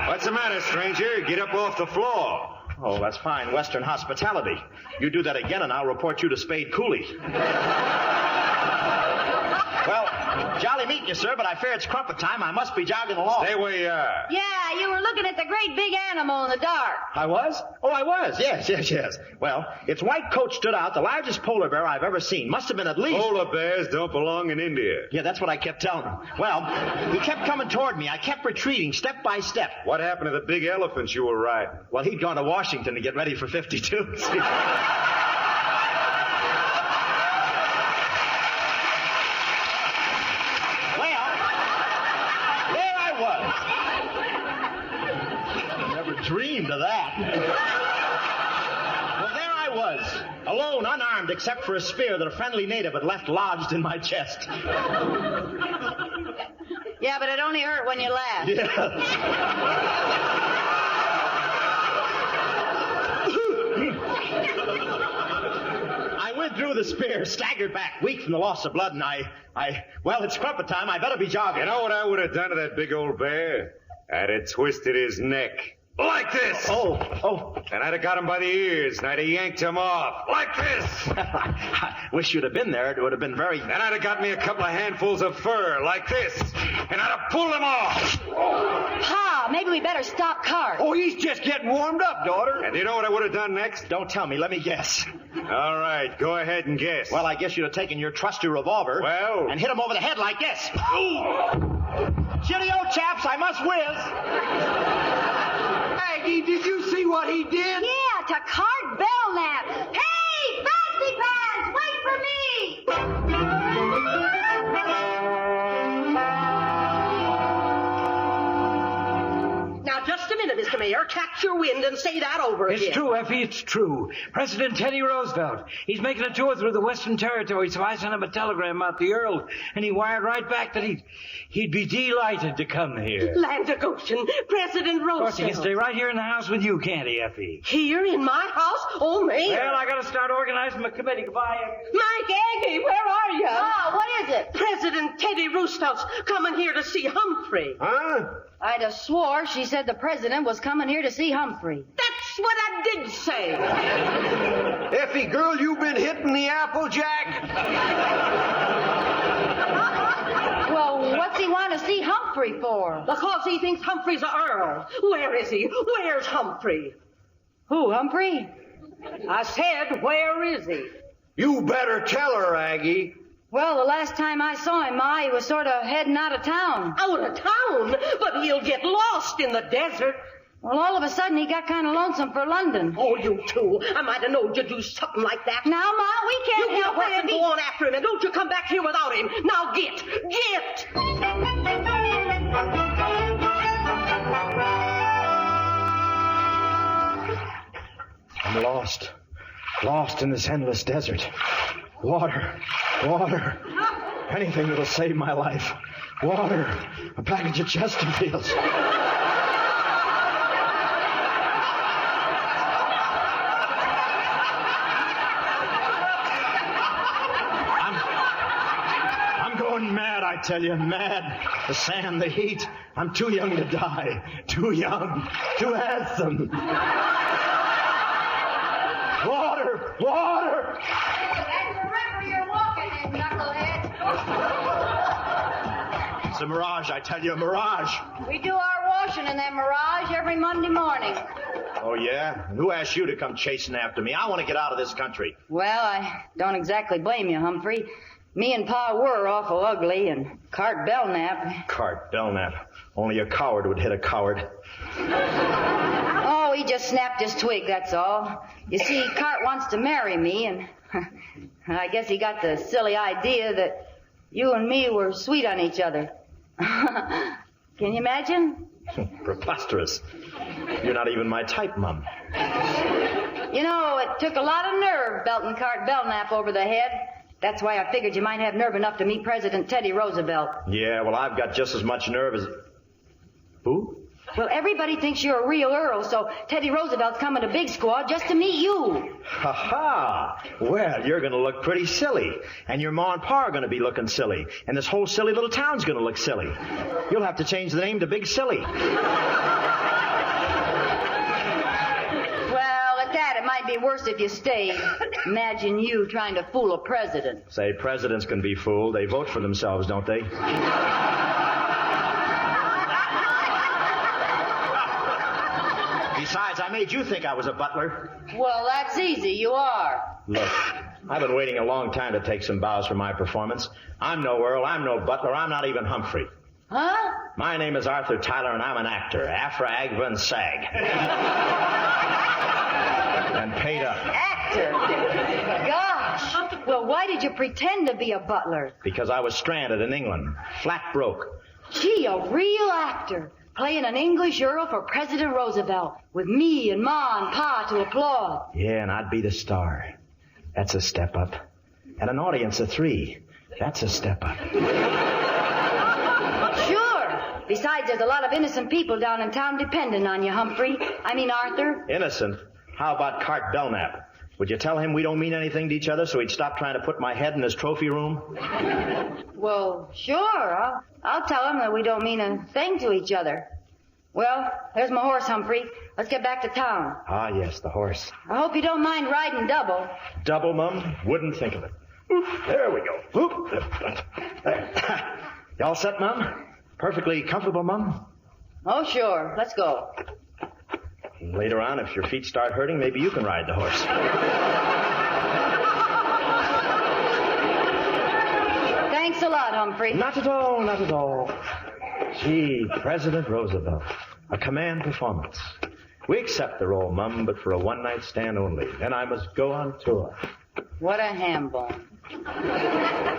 What's the matter, stranger? Get up off the floor. Oh, that's fine Western hospitality. You do that again and I'll report you to Spade Cooley. Well, jolly meeting you, sir, but I fear it's crumpet time. I must be jogging along. Stay where you are. Yeah, you were looking at the great big animal in the dark. I was? Oh, I was. Yes. Well, its white coat stood out, the largest polar bear I've ever seen. Must have been at least... Polar bears don't belong in India. Yeah, that's what I kept telling him. Well, he kept coming toward me. I kept retreating step by step. What happened to the big elephants you were riding? Well, he'd gone to Washington to get ready for 52. Dreamed of that. Well, there I was, alone, unarmed, except for a spear that a friendly native had left lodged in my chest. Yeah, but it only hurt when you laughed. Yeah. I withdrew the spear, staggered back, weak from the loss of blood, and well, it's crumpet time. I better be jogging. You know what I would have done to that big old bear? I'd have twisted his neck. Like this! Oh. And I'd have got him by the ears, and I'd have yanked him off. Like this! I wish you'd have been there. It would have been very... Then I'd have got me a couple of handfuls of fur, like this, and I'd have pulled him off. Pa, maybe we better stop Cart. Oh, he's just getting warmed up, daughter. And you know what I would have done next? Don't tell me. Let me guess. All right, go ahead and guess. Well, I guess you'd have taken your trusty revolver... Well... and hit him over the head like this. Cheerio, chaps. I must whiz. Aggie, did you see what he did? Yeah, to Cart Belknap. Hey, Fancy Pants, wait for me! Now, just a minute, Mr. Mayor. Catch your wind and say that over again. It's true, Effie, it's true. President Teddy Roosevelt, he's making a tour through the Western Territory, so I sent him a telegram about the Earl, and he wired right back that he'd be delighted to come here. Land of Goshen, President Roosevelt. Of course, he can stay right here in the house with you, can't he, Effie? Here in my house? Oh, Mayor. Well, I gotta start organizing my committee. Goodbye. Mike Aggie, where are you? Oh, what is it? President Teddy Roosevelt's coming here to see Humphrey. Huh? I'd have swore she said the president was coming here to see Humphrey. That's what I did say. Effie, girl, you been hitting the Applejack? Well, what's he want to see Humphrey Humphrey for? Because he thinks Humphrey's the Earl. Where is he? Where's Humphrey? Who, Humphrey? I said, where is he? You better tell her, Aggie. Well, the last time I saw him, Ma, he was sort of heading out of town. Out of town? But he'll get lost in the desert. Well, all of a sudden, he got kind of lonesome for London. Oh, you two. I might have known you'd do something like that. Now, Ma, we can't You help get it and go on after him, and don't you come back here without him. Now get! Get! I'm lost. Lost in this endless desert. Water. Water. Anything that'll save my life. Water. A package of Chesterfields. I'm going mad, I tell you, mad. The sand, the heat. I'm too young to die. Too young. Too handsome. Water! Water! That's the river you're walking in, knucklehead. It's a mirage, I tell you, a mirage. We do our washing in that mirage every Monday morning. Oh, yeah? And who asked you to come chasing after me? I want to get out of this country. Well, I don't exactly blame you, Humphrey. Me and Pa were awful ugly, and Cart Belknap. Cart Belknap. Only a coward would hit a coward. Oh, he just snapped his twig, that's all. You see, Cart wants to marry me, and I guess he got the silly idea that you and me were sweet on each other. Can you imagine? Preposterous. You're not even my type, Mum. You know, it took a lot of nerve belting Cart Belknap over the head. That's why I figured you might have nerve enough to meet President Teddy Roosevelt. Yeah, well, I've got just as much nerve as... Who? Well, everybody thinks you're a real Earl, so Teddy Roosevelt's coming to Big Squad just to meet you. Ha-ha! Well, you're going to look pretty silly. And your ma and pa are going to be looking silly. And this whole silly little town's going to look silly. You'll have to change the name to Big Silly. Well, at that, it might be worse if you stayed. Imagine you trying to fool a president. Say, presidents can be fooled. They vote for themselves, don't they? Besides, I made you think I was a butler. Well, that's easy. You are. Look, I've been waiting a long time to take some bows for my performance. I'm no Earl, I'm no butler, I'm not even Humphrey. Huh? My name is Arthur Tyler, and I'm an actor. Afra, Agva, and Sag. And paid up. Actor? Gosh. Well, why did you pretend to be a butler? Because I was stranded in England. Flat broke. Gee, a real actor. Playing an English Earl for President Roosevelt. With me and Ma and Pa to applaud. Yeah, and I'd be the star. That's a step up. And an audience of 3. That's a step up. Sure. Besides, there's a lot of innocent people down in town depending on you, Humphrey. I mean, Arthur. Innocent? How about Cart Belknap? Would you tell him we don't mean anything to each other so he'd stop trying to put my head in his trophy room? Well, sure. I'll tell him that we don't mean a thing to each other. Well, there's my horse, Humphrey. Let's get back to town. Ah, yes, the horse. I hope you don't mind riding double. Double, Mum? Wouldn't think of it. Oop, there we go. Oop. There. You all set, Mum? Perfectly comfortable, Mum? Oh, sure. Let's go. Later on, if your feet start hurting, maybe you can ride the horse. Thanks a lot, Humphrey. Not at all, not at all. Gee, President Roosevelt. A command performance. We accept the role, Mum, but for a one-night stand only. Then I must go on tour. What a ham bone.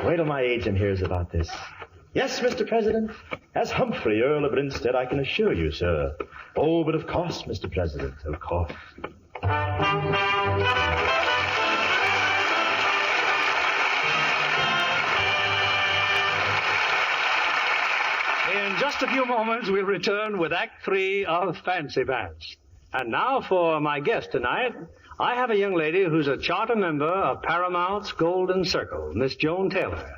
Wait till my agent hears about this. Yes, Mr. President. As Humphrey, Earl of Grinstead, I can assure you, sir. Oh, but of course, Mr. President, of course. In just a few moments, we'll return with Act 3 of Fancy Pants. And now for my guest tonight, I have a young lady who's a charter member of Paramount's Golden Circle, Miss Joan Taylor.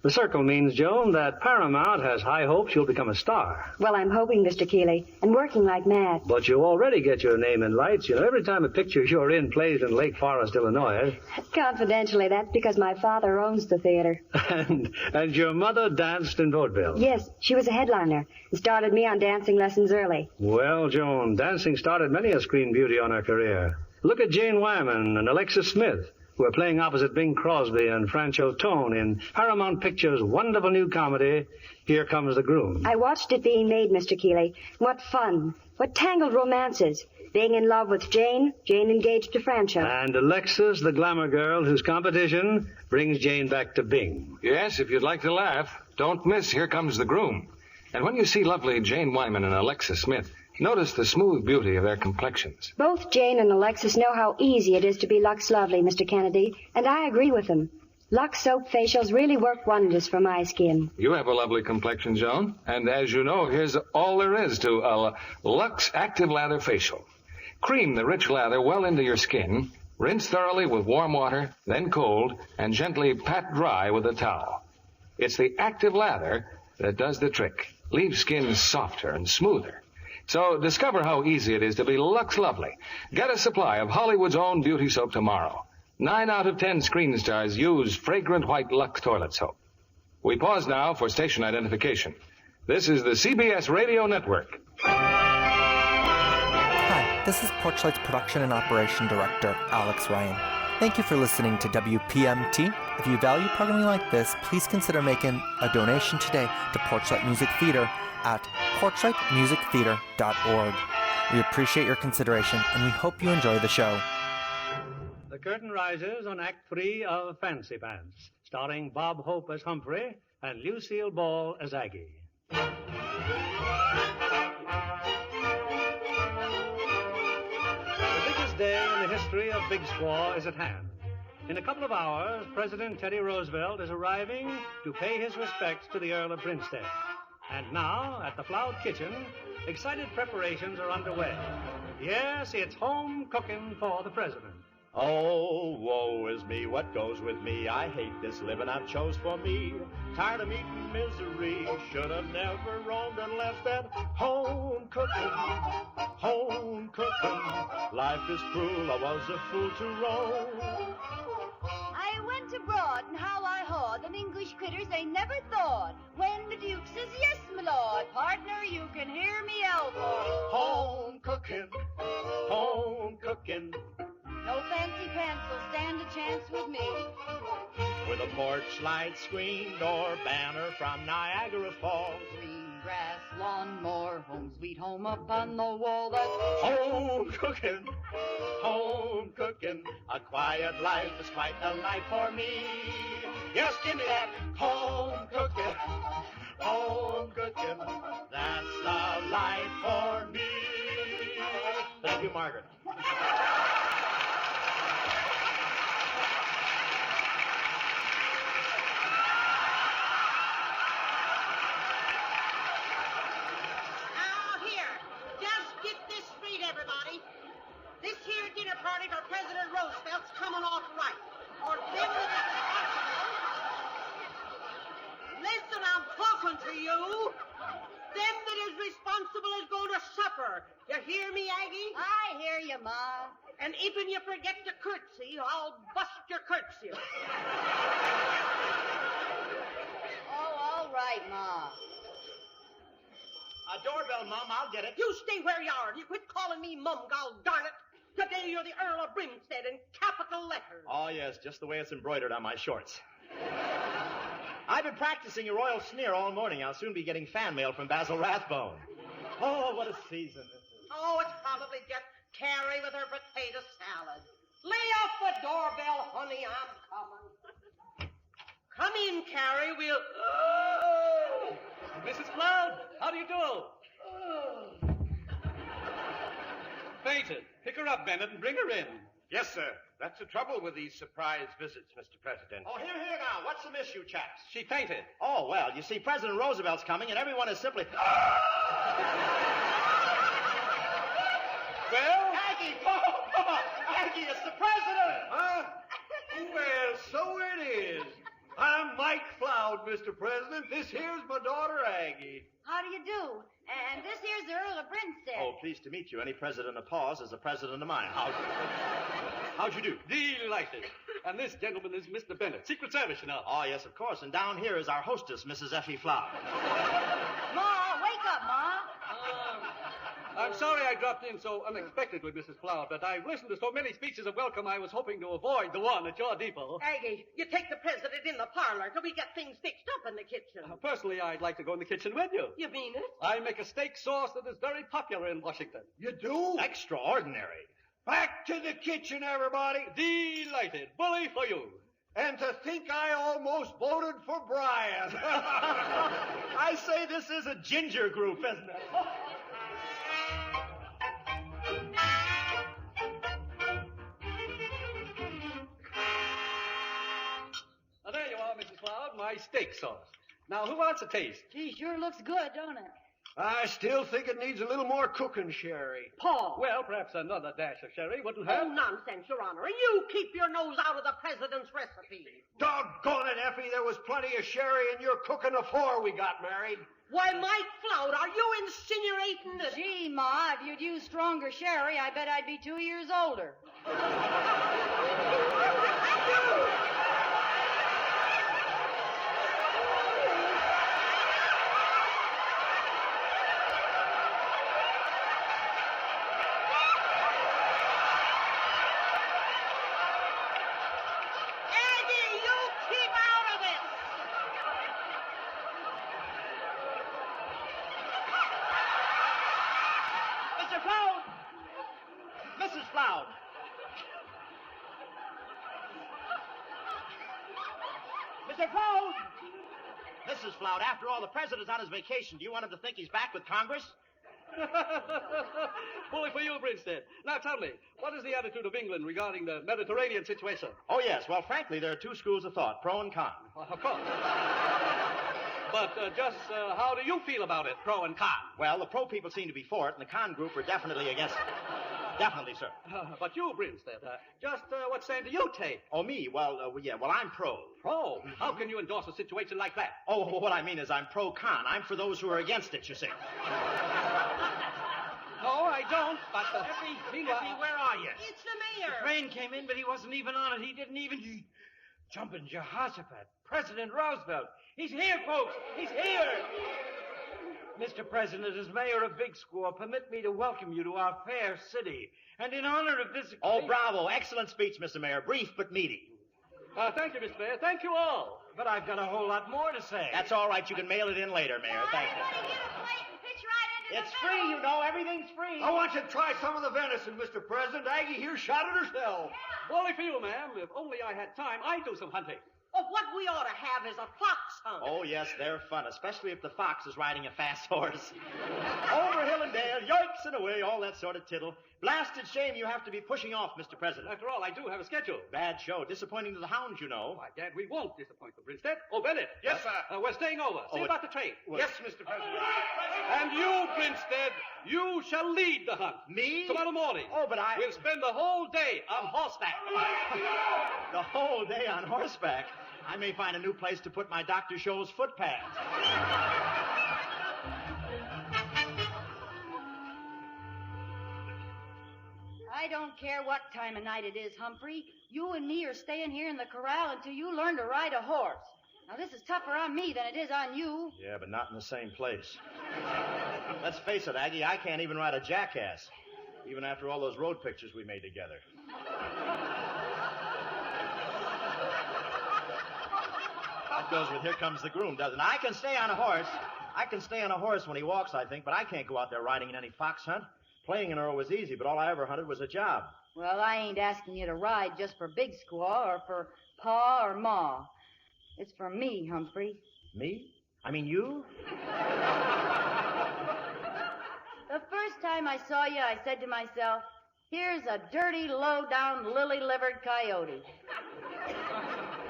The circle means, Joan, that Paramount has high hopes you'll become a star. Well, I'm hoping, Mr. Keeley, and working like mad. But you already get your name in lights. You know, every time a picture you're in plays in Lake Forest, Illinois. Confidentially, that's because my father owns the theater. And your mother danced in vaudeville. Yes, she was a headliner and started me on dancing lessons early. Well, Joan, dancing started many a screen beauty on her career. Look at Jane Wyman and Alexis Smith, who are playing opposite Bing Crosby and Francho Tone in Paramount Pictures' wonderful new comedy, Here Comes the Groom. I watched it being made, Mr. Keeley. What fun. What tangled romances. Being in love with Jane, Jane engaged to Francho. And Alexis, the glamour girl whose competition brings Jane back to Bing. Yes, if you'd like to laugh, don't miss Here Comes the Groom. And when you see lovely Jane Wyman and Alexis Smith, notice the smooth beauty of their complexions. Both Jane and Alexis know how easy it is to be Lux Lovely, Mr. Kennedy, and I agree with them. Lux soap facials really work wonders for my skin. You have a lovely complexion, Joan. And as you know, here's all there is to a Lux Active Lather Facial. Cream the rich lather well into your skin, rinse thoroughly with warm water, then cold, and gently pat dry with a towel. It's the active lather that does the trick. Leaves skin softer and smoother. So discover how easy it is to be Lux Lovely. Get a supply of Hollywood's own beauty soap tomorrow. 9 out of 10 screen stars use fragrant white Lux toilet soap. We pause now for station identification. This is the CBS Radio Network. Hi, this is Porchlight's Production and Operation Director, Alex Ryan. Thank you for listening to WPMT. If you value programming like this, please consider making a donation today to Porchlight Music Theater at porchlightmusictheater.org. We appreciate your consideration, and we hope you enjoy the show. The curtain rises on Act 3 of Fancy Pants, starring Bob Hope as Humphrey and Lucille Ball as Aggie. The biggest day in the history of Big Squaw is at hand. In a couple of hours, President Teddy Roosevelt is arriving to pay his respects to the Earl of Grinstead. And now, at the Floud Kitchen, excited preparations are underway. Yes, it's home cooking for the president. Oh, woe is me, what goes with me? I hate this living I've chose for me. Tired of eating misery. Should have never roamed and left that home cooking. Home cooking. Life is cruel, I was a fool to roam. I went abroad, and how I haw them English critters I never thought. When the Duke says, yes, my lord, partner, you can hear me out. Home cooking, home cooking. No fancy pants will stand a chance with me. With a porch light screen door banner from Niagara Falls. Green grass, lawn mower, home sweet home up on the wall. That's home cooking, home cooking. A quiet life is quite a life for me. Yes, give me that home cooking, home cooking. That's the life for me. Thank you, Margaret. This here dinner party for President Roosevelt's coming off right. Or them that... Listen, I'm talking to you. Them that is responsible is going to supper. You hear me, Aggie? I hear you, Ma. And if you forget to curtsy, I'll bust your curtsy. Oh, all right, Ma. A doorbell, Mum, I'll get it. You stay where you are. You quit calling me Mum, gol darn it. Today you're the Earl of Grinstead in capital letters. Oh, yes, just the way it's embroidered on my shorts. I've been practicing your royal sneer all morning. I'll soon be getting fan mail from Basil Rathbone. Oh, what a season this is. Oh, it's probably just Carrie with her potato salad. Lay off the doorbell, honey. I'm coming. Come in, Carrie. We'll... Mrs. Cloud, how do you do? Fainted. Pick her up, Bennett, and bring her in. Yes, sir. That's the trouble with these surprise visits, Mr. President. Oh, here now. What's the miss, you chaps? She fainted. Oh, well, you see, President Roosevelt's coming, and everyone is simply... Well? Aggie! Oh, Aggie, it's the president! Huh? Well, so it is. I'm Mike Floud, Mr. President. This here's my daughter, Aggie. How do you do? And this here's the Earl of Brinstead. Oh, pleased to meet you. Any president of Paws is a president of mine. How'd you do? Delighted. And this gentleman is Mr. Bennett, Secret Service, you know. Oh, yes, of course. And down here is our hostess, Mrs. Effie Flower. Ma, wake up, Ma. I'm sorry I dropped in so unexpectedly, Mrs. Flower, but I've listened to so many speeches of welcome I was hoping to avoid the one at your depot. Aggie, you take the president in the parlor till we get things fixed up in the kitchen. Personally, I'd like to go in the kitchen with you. You mean it? I make a steak sauce that is very popular in Washington. You do? Extraordinary. Back to the kitchen, everybody. Delighted. Bully for you. And to think I almost voted for Brian. I say this is a ginger group, isn't it? Now, there you are, Mrs. Cloud, my steak sauce. Now, who wants a taste? Gee, sure looks good, don't it? I still think it needs a little more cooking, Sherry. Paul. Well, perhaps another dash of sherry wouldn't hurt. Oh, nonsense, Your Honor. And you keep your nose out of the president's recipe. Doggone it, Effie. There was plenty of sherry in your cooking before we got married. Why, Mike Floud, are you insinuating that... Gee, Ma, if you'd used stronger sherry, I bet I'd be 2 years older. Mrs. Floud. Mr. Floud! Mrs. Floud, after all, the president's on his vacation. Do you want him to think he's back with Congress? Bully for you, Brinstead. Now tell me, what is the attitude of England regarding the Mediterranean situation? Oh, yes. Well, frankly, there are two schools of thought, pro and con. Well, of course. But just how do you feel about it, pro and con? Well, the pro people seem to be for it, and the con group are definitely against it. Definitely, sir. But you, Brinstead, just what stand do you take? Oh, me? Well, well, I'm pro. Pro? How can you endorse a situation like that? Oh, what I mean is I'm pro-con. I'm for those who are against it, you see. No, I don't, but... Effie, where are you? It's the mayor. The train came in, but he wasn't even on it. He didn't even... Jumping Jehoshaphat. President Roosevelt. He's here, folks. He's here. Mr. President, as mayor of Big Squaw, permit me to welcome you to our fair city. And in honor of this... Oh, bravo. Excellent speech, Mr. Mayor. Brief but meaty. Thank you, Mr. Mayor. Thank you all. But I've got a whole lot more to say. That's all right. You can mail it in later, Mayor. Thank you. Everybody get a plate and pitch right into It's free, you know. Everything's free. I want you to try some of the venison, Mr. President. Aggie here shot it herself. Bully for you, ma'am. If only I had time, I'd do some hunting. Oh, what we ought to have is a fox hunt. Oh, yes, they're fun, especially if the fox is riding a fast horse. Over hill and dale, yoicks and away, all that sort of tittle. Blasted shame you have to be pushing off, Mr. President. After all, I do have a schedule. Bad show. Disappointing to the hounds, you know. Why, Dad, we won't disappoint the Brinstead. Oh, Bennett. Yes, sir. We're staying over. See about the train. Yes, Mr. President. And you, Brinstead, you shall lead the hunt. Me? Tomorrow morning. Oh, but We'll spend the whole day on horseback. The whole day on horseback. I may find a new place to put my Dr. Scholl's foot pads. I don't care what time of night it is, Humphrey. You and me are staying here in the corral until you learn to ride a horse. Now, this is tougher on me than it is on you. Yeah, but not in the same place. Let's face it, Aggie, I can't even ride a jackass, even after all those road pictures we made together. That goes with Here Comes the Groom, doesn't it? I can stay on a horse. I can stay on a horse when he walks, I think, but I can't go out there riding in any fox hunt. Playing an Earl was easy, but all I ever hunted was a job. Well, I ain't asking you to ride just for Big Squaw or for Pa or Ma. It's for me, Humphrey. Me? I mean you? The first time I saw you, I said to myself, here's a dirty, low-down, lily-livered coyote.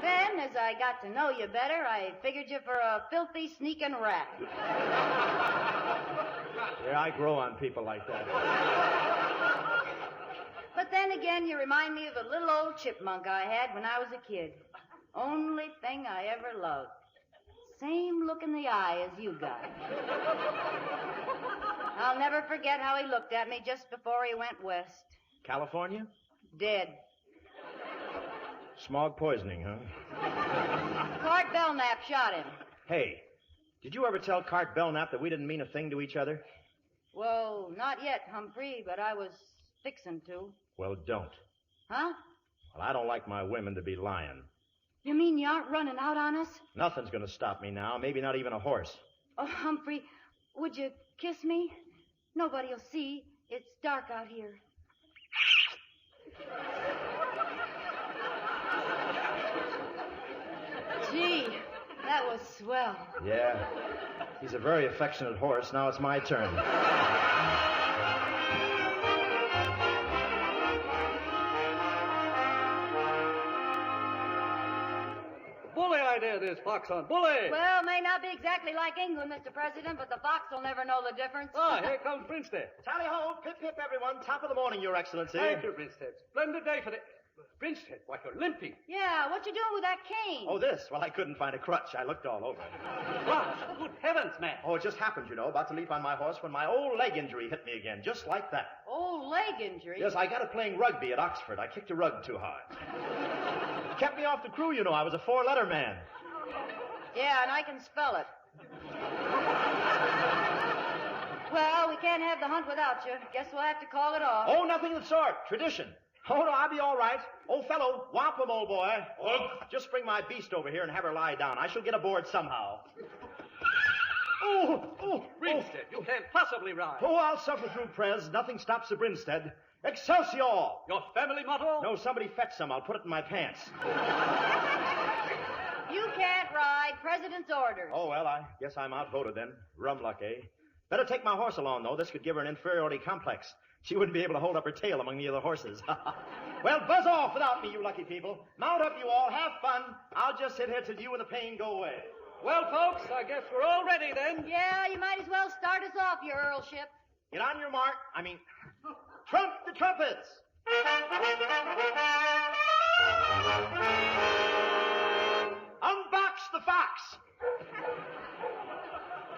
Then, as I got to know you better, I figured you for a filthy, sneaking rat. Yeah, I grow on people like that. But then again, you remind me of a little old chipmunk I had when I was a kid. Only thing I ever loved. Same look in the eye as you got. I'll never forget how he looked at me just before he went west. California? Dead. Smog poisoning, huh? Clark Belknap shot him. Hey, did you ever tell Cart Belknap that we didn't mean a thing to each other? Well, not yet, Humphrey, but I was fixin' to. Well, don't. Huh? Well, I don't like my women to be lying. You mean you aren't running out on us? Nothing's going to stop me now, maybe not even a horse. Oh, Humphrey, would you kiss me? Nobody'll see. It's dark out here. Gee, that was swell. Yeah. He's a very affectionate horse. Now it's my turn. Bully idea, this fox hunt. Bully! Well, may not be exactly like England, Mr. President, but the fox will never know the difference. Ah, here comes Brinstead. Tally ho, pip pip, everyone. Top of the morning, Your Excellency. Thank you, Brinstead. Splendid day for the... Brinstead, why, you're limping. Yeah, what you doing with that cane? Oh, this? Well, I couldn't find a crutch. I looked all over. Crutch? Good heavens, man. Oh, it just happened, you know, about to leep on my horse when my old leg injury hit me again, just like that. Old leg injury? Yes, I got it playing rugby at Oxford. I kicked a rug too hard. It kept me off the crew, you know. I was a four-letter man. Yeah, and I can spell it. Well, we can't have the hunt without you. Guess we'll have to call it off. Oh, nothing of the sort. Tradition. Oh, no, I'll be all right. Old fellow, wampum, old boy. Oh, just bring my beast over here and have her lie down. I shall get aboard somehow. Brinstead, you can't possibly ride. Oh, I'll suffer through, Prez. Nothing stops the Brinstead. Excelsior! Your family motto? No, somebody fetch some. I'll put it in my pants. You can't ride. President's orders. Oh, well, I guess I'm outvoted then. Rum luck, eh? Better take my horse along, though. This could give her an inferiority complex. She wouldn't be able to hold up her tail among the other horses. Well, buzz off without me, you lucky people. Mount up, you all. Have fun. I'll just sit here till you and the pain go away. Well, folks, I guess we're all ready then. Yeah, you might as well start us off, your earlship. Get on your mark. Trump the trumpets. Unbox the fox.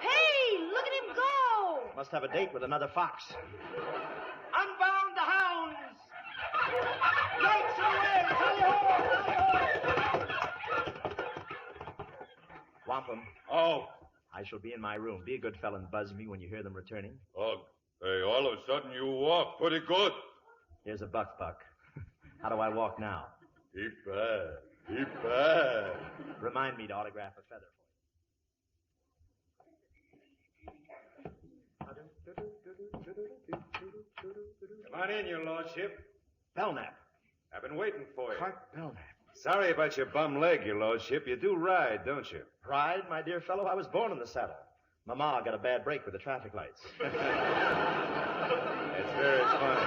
Hey, look at him go. Must have a date with another fox. Unbound the hounds. Lights away. Wampum. Oh. I shall be in my room. Be a good fellow and buzz me when you hear them returning. Oh, hey, all of a sudden you walk pretty good. Here's a buck. How do I walk now? Keep bad. Remind me to autograph a feather for you. Come on in, your lordship. Belknap. I've been waiting for you. Clark Belknap. Sorry about your bum leg, your lordship. You do ride, don't you? Ride, my dear fellow? I was born in the saddle. Mama got a bad break with the traffic lights. That's very funny.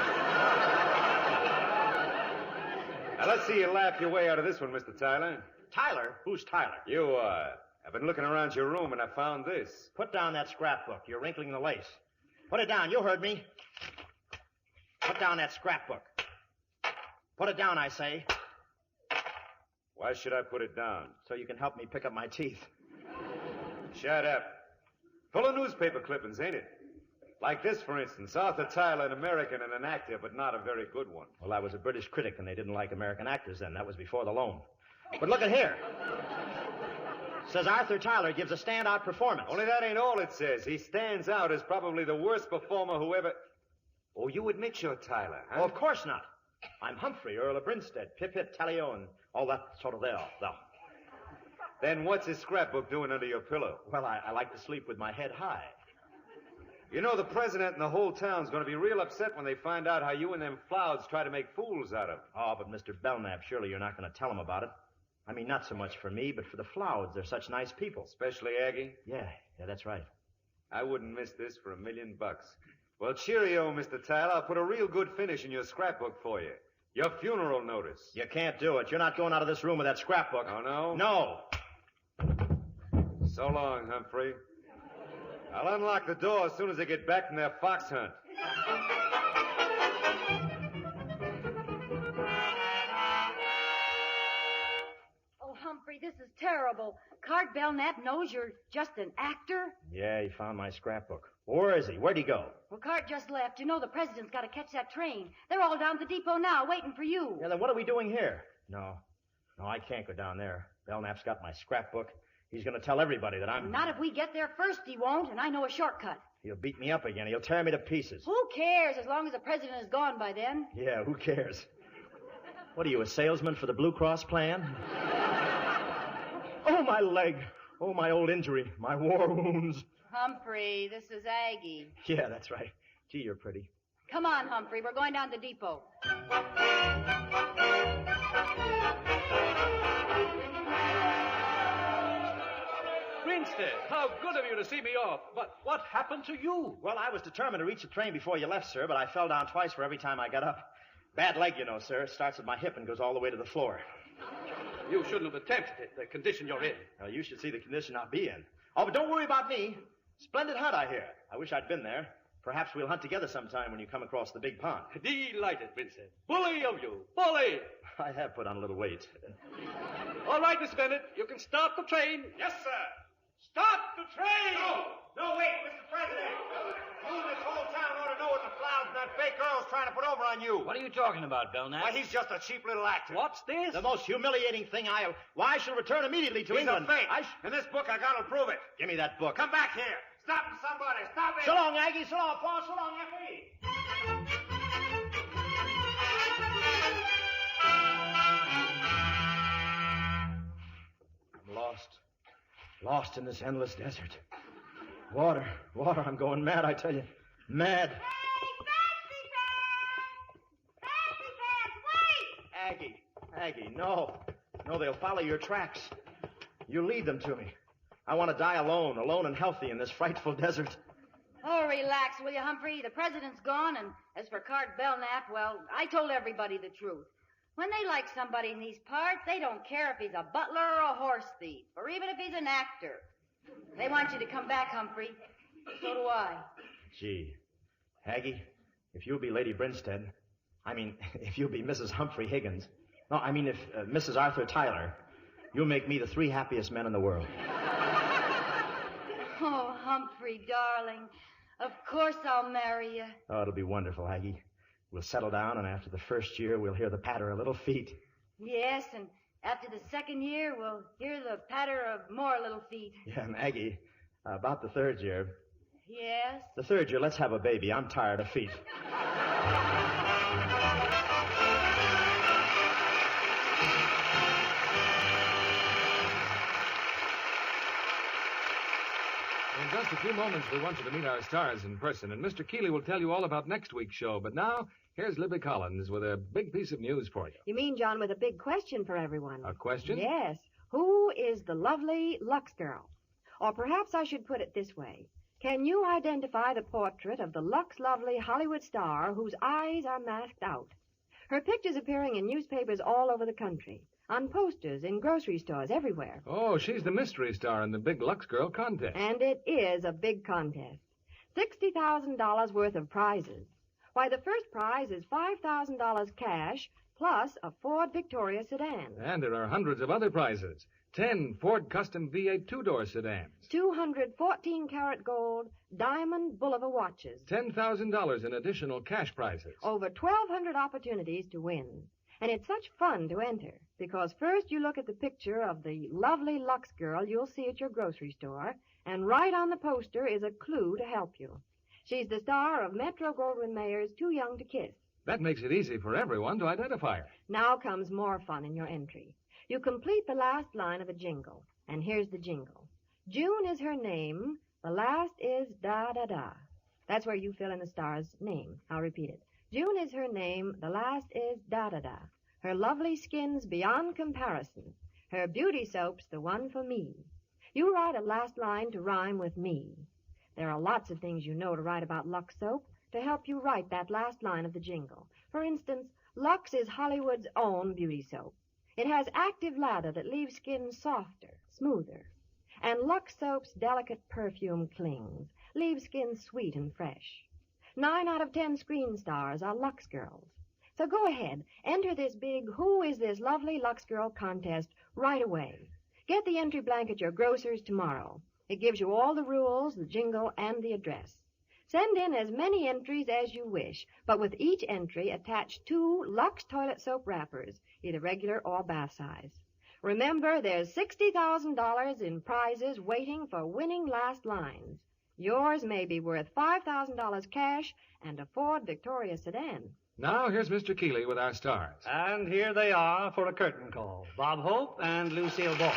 Now, let's see you laugh your way out of this one, Mr. Tyler. Tyler? Who's Tyler? You are. I've been looking around your room and I found this. Put down that scrapbook. You're wrinkling the lace. Put it down. You heard me. Put down that scrapbook. Put it down, I say. Why should I put it down? So you can help me pick up my teeth. Shut up. Full of newspaper clippings, ain't it? Like this, for instance. Arthur Tyler, an American and an actor, but not a very good one. Well, I was a British critic, and they didn't like American actors then. That was before the loan. But look at here. It says Arthur Tyler gives a standout performance. Only that ain't all it says. He stands out as probably the worst performer who ever... Oh, you admit you're Tyler, huh? Oh, of course not. I'm Humphrey, Earl of Brinstead, pip-pip, tally-o, and all that sort of there. Then what's his scrapbook doing under your pillow? Well, I like to sleep with my head high. You know, the president and the whole town's going to be real upset when they find out how you and them Flouds try to make fools out of him. Oh, but Mr. Belknap, surely you're not going to tell them about it. I mean, not so much for me, but for the Flouds. They're such nice people. Especially Aggie? Yeah, that's right. I wouldn't miss this for $1 million. Well, cheerio, Mr. Tyler. I'll put a real good finish in your scrapbook for you. Your funeral notice. You can't do it. You're not going out of this room with that scrapbook. Oh, no? No. So long, Humphrey. I'll unlock the door as soon as they get back from their fox hunt. Oh, this is terrible. Cart Belknap knows you're just an actor. Yeah, he found my scrapbook. Where is he? Where'd he go? Well, Cart just left. You know the president's got to catch that train. They're all down at the depot now, waiting for you. Yeah, then what are we doing here? No, I can't go down there. Belknap's got my scrapbook. He's going to tell everybody that I'm... Not if we get there first, he won't, and I know a shortcut. He'll beat me up again. He'll tear me to pieces. Who cares, as long as the president is gone by then? Yeah, who cares? What are you, a salesman for the Blue Cross plan? Oh, my leg. Oh, my old injury. My war wounds. Humphrey, this is Aggie. Yeah, that's right. Gee, you're pretty. Come on, Humphrey, we're going down to the depot. Grinstead, how good of you to see me off. But what happened to you? Well, I was determined to reach the train before you left, sir, but I fell down twice for every time I got up. Bad leg, you know, sir. Starts at my hip and goes all the way to the floor. You shouldn't have attempted it, the condition you're in. Well, you should see the condition I'll be in. Oh, but don't worry about me. Splendid hunt, I hear. I wish I'd been there. Perhaps we'll hunt together sometime when you come across the big pond. Delighted, Vincent. Bully of you. Bully! I have put on a little weight. All right, Mr. Bennett. You can start the train. Yes, sir. Start the train! No, wait, Mr. President. You and this whole town ought to know what the clouds and that fake Earl's trying to put over on you. What are you talking about, Belknap? Why, he's just a cheap little actor. What's this? The most humiliating thing Why I shall return immediately to He's England. a fake. In this book, I gotta prove it. Give me that book. Come back here. Stop him, somebody. Stop him. So long, Aggie. So long, Paul. So long, Effie. I'm lost. Lost in this endless desert. Water. I'm going mad, I tell you. Mad. Aggie, no. No, they'll follow your tracks. You lead them to me. I want to die alone and healthy in this frightful desert. Oh, relax, will you, Humphrey? The president's gone, and as for Cart Belknap, well, I told everybody the truth. When they like somebody in these parts, they don't care if he's a butler or a horse thief, or even if he's an actor. They want you to come back, Humphrey. So do I. Gee, Aggie, if you'll be Lady Brinstead, if you'll be Mrs. Humphrey Higgins, no, if Mrs. Arthur Tyler, you'll make me the 3 happiest men in the world. Oh, Humphrey, darling, of course I'll marry you. Oh, it'll be wonderful, Aggie. We'll settle down, and after the first year, we'll hear the patter of little feet. Yes, and after the second year, we'll hear the patter of more little feet. Yeah, and Aggie, about the 3rd year. Yes? The 3rd year, let's have a baby. I'm tired of feet. In just a few moments, we want you to meet our stars in person, and Mr. Keeley will tell you all about next week's show. But now, here's Libby Collins with a big piece of news for you. You mean, John, with a big question for everyone? A question? Yes. Who is the lovely Lux girl? Or perhaps I should put it this way. Can you identify the portrait of the Lux lovely Hollywood star whose eyes are masked out? Her picture's appearing in newspapers all over the country, on posters, in grocery stores, everywhere. Oh, she's the mystery star in the big Lux Girl contest. And it is a big contest. $60,000 worth of prizes. Why, the first prize is $5,000 cash plus a Ford Victoria sedan. And there are hundreds of other prizes. 10 Ford Custom V8 two-door sedans. 214-karat gold diamond Bulliver watches. $10,000 in additional cash prizes. Over 1,200 opportunities to win. And it's such fun to enter, because first you look at the picture of the lovely Lux girl you'll see at your grocery store, and right on the poster is a clue to help you. She's the star of Metro-Goldwyn-Mayer's Too Young to Kiss. That makes it easy for everyone to identify her. Now comes more fun in your entry. You complete the last line of a jingle, and here's the jingle. June is her name, the last is da-da-da. That's where you fill in the star's name. I'll repeat it. June is her name, the last is da-da-da. Her lovely skin's beyond comparison. Her beauty soap's the one for me. You write a last line to rhyme with me. There are lots of things you know to write about Lux soap to help you write that last line of the jingle. For instance, Lux is Hollywood's own beauty soap. It has active lather that leaves skin softer, smoother. And Lux soap's delicate perfume clings, leaves skin sweet and fresh. 9 out of 10 screen stars are Lux girls. So go ahead, enter this big Who is this lovely Lux girl contest right away. Get the entry blank at your grocer's tomorrow. It gives you all the rules, the jingle, and the address. Send in as many entries as you wish, but with each entry attach 2 Lux toilet soap wrappers, either regular or bath size. Remember, there's $60,000 in prizes waiting for winning last lines. Yours may be worth $5,000 cash and a Ford Victoria sedan. Now, here's Mr. Keeley with our stars. And here they are for a curtain call. Bob Hope and Lucille Ball.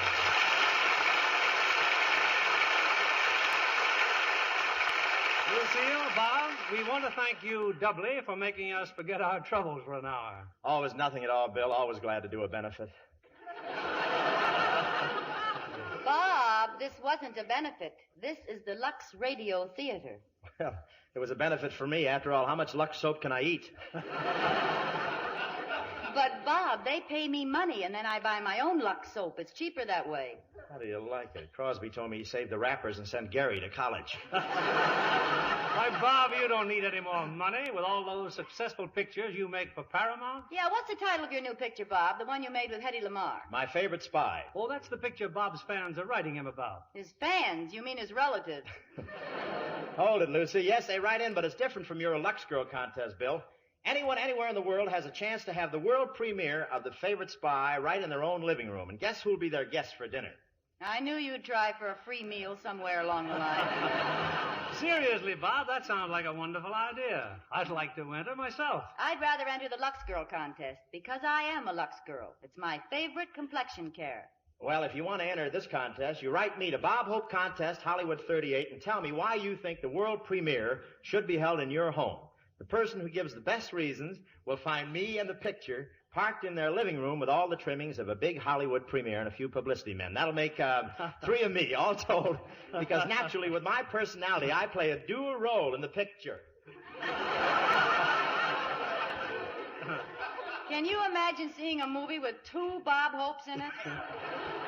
Lucille, Bob, we want to thank you doubly for making us forget our troubles for an hour. Always nothing at all, Bill. Always glad to do a benefit. Bob, this wasn't a benefit. This is the Lux Radio Theater. Well, it was a benefit for me. After all, how much Lux soap can I eat? But, Bob, they pay me money, and then I buy my own Lux soap. It's cheaper that way. How do you like it? Crosby told me he saved the wrappers and sent Gary to college. Why, Bob, you don't need any more money with all those successful pictures you make for Paramount. Yeah, what's the title of your new picture, Bob? The one you made with Hedy Lamarr. My favorite spy. Oh, that's the picture Bob's fans are writing him about. His fans? You mean his relatives? Hold it, Lucy. Yes, they write in, but it's different from your Lux Girl contest, Bill. Anyone anywhere in the world has a chance to have the world premiere of The Favorite Spy right in their own living room. And guess who'll be their guest for dinner? I knew you'd try for a free meal somewhere along the line. Seriously, Bob, that sounds like a wonderful idea. I'd like to enter myself. I'd rather enter the Lux Girl contest because I am a Lux Girl. It's my favorite complexion care. Well, if you want to enter this contest, you write me to Bob Hope Contest, Hollywood 38, and tell me why you think the world premiere should be held in your home. The person who gives the best reasons will find me and the picture parked in their living room with all the trimmings of a big Hollywood premiere and a few publicity men. That'll make 3 of me, all told, because naturally with my personality, I play a dual role in the picture. Can you imagine seeing a movie with 2 Bob Hopes in it?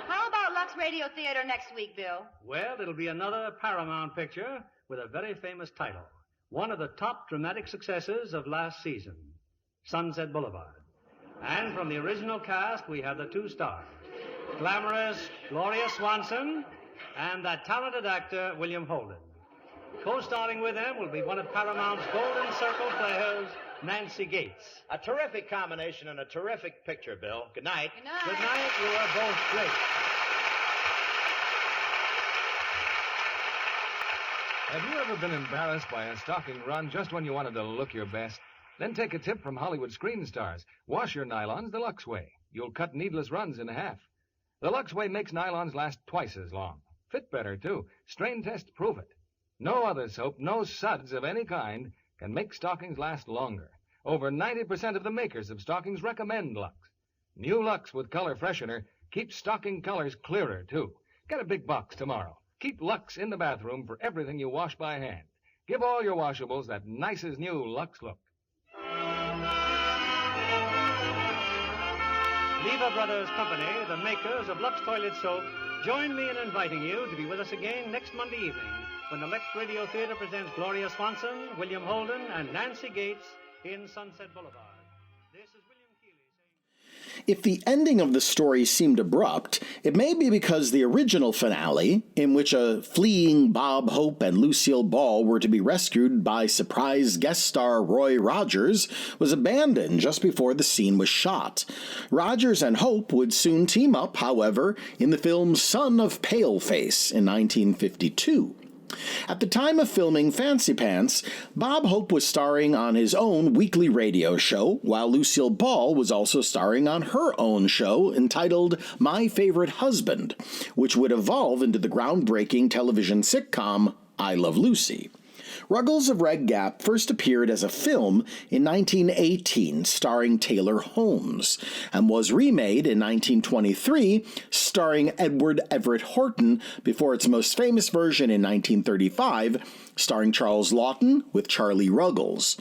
How about Lux Radio Theater next week, Bill? Well, it'll be another Paramount picture with a very famous title. One of the top dramatic successes of last season, Sunset Boulevard. And from the original cast, we have the 2 stars, glamorous Gloria Swanson and that talented actor, William Holden. Co-starring with them will be one of Paramount's Golden Circle players, Nancy Gates. A terrific combination and a terrific picture, Bill. Good night. Good night. Good night. You are both great. Have you ever been embarrassed by a stocking run just when you wanted to look your best? Then take a tip from Hollywood screen stars. Wash your nylons the Lux way. You'll cut needless runs in half. The Lux way makes nylons last twice as long. Fit better, too. Strain tests prove it. No other soap, no suds of any kind, can make stockings last longer. Over 90% of the makers of stockings recommend Lux. New Lux with color freshener keeps stocking colors clearer, too. Get a big box tomorrow. Keep Lux in the bathroom for everything you wash by hand. Give all your washables that nice as new Lux look. Lever Brothers Company, the makers of Lux Toilet Soap, join me in inviting you to be with us again next Monday evening when the Lux Radio Theater presents Gloria Swanson, William Holden, and Nancy Gates in Sunset Boulevard. This is William Keeley saying... If the ending of the story seemed abrupt, it may be because the original finale, in which a fleeing Bob Hope and Lucille Ball were to be rescued by surprise guest star Roy Rogers, was abandoned just before the scene was shot. Rogers and Hope would soon team up, however, in the film Son of Paleface in 1952. At the time of filming Fancy Pants, Bob Hope was starring on his own weekly radio show, while Lucille Ball was also starring on her own show entitled My Favorite Husband, which would evolve into the groundbreaking television sitcom I Love Lucy. Ruggles of Red Gap first appeared as a film in 1918, starring Taylor Holmes, and was remade in 1923, starring Edward Everett Horton, before its most famous version in 1935, starring Charles Laughton with Charlie Ruggles.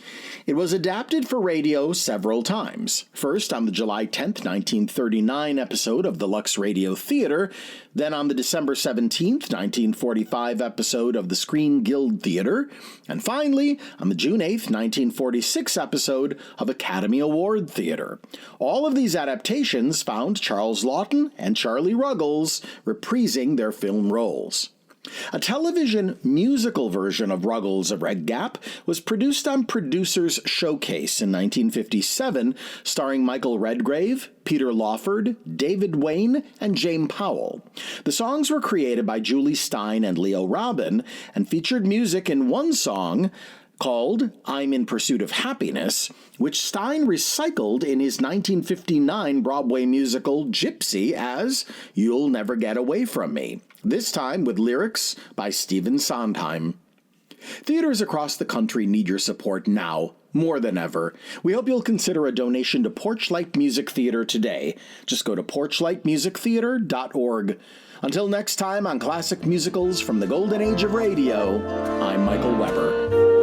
It was adapted for radio several times, first on the July 10, 1939 episode of the Lux Radio Theater, then on the December 17, 1945 episode of the Screen Guild Theater, and finally, on the June 8, 1946 episode of Academy Award Theater. All of these adaptations found Charles Laughton and Charlie Ruggles reprising their film roles. A television musical version of Ruggles' A Red Gap was produced on Producers Showcase in 1957, starring Michael Redgrave, Peter Lawford, David Wayne, and Jane Powell. The songs were created by Julie Stein and Leo Robin, and featured music in one song called I'm in Pursuit of Happiness, which Stein recycled in his 1959 Broadway musical Gypsy as You'll Never Get Away From Me, this time with lyrics by Stephen Sondheim. Theaters across the country need your support now, more than ever. We hope you'll consider a donation to Porchlight Music Theater today. Just go to porchlightmusictheater.org. Until next time on Classic Musicals from the Golden Age of Radio, I'm Michael Weber.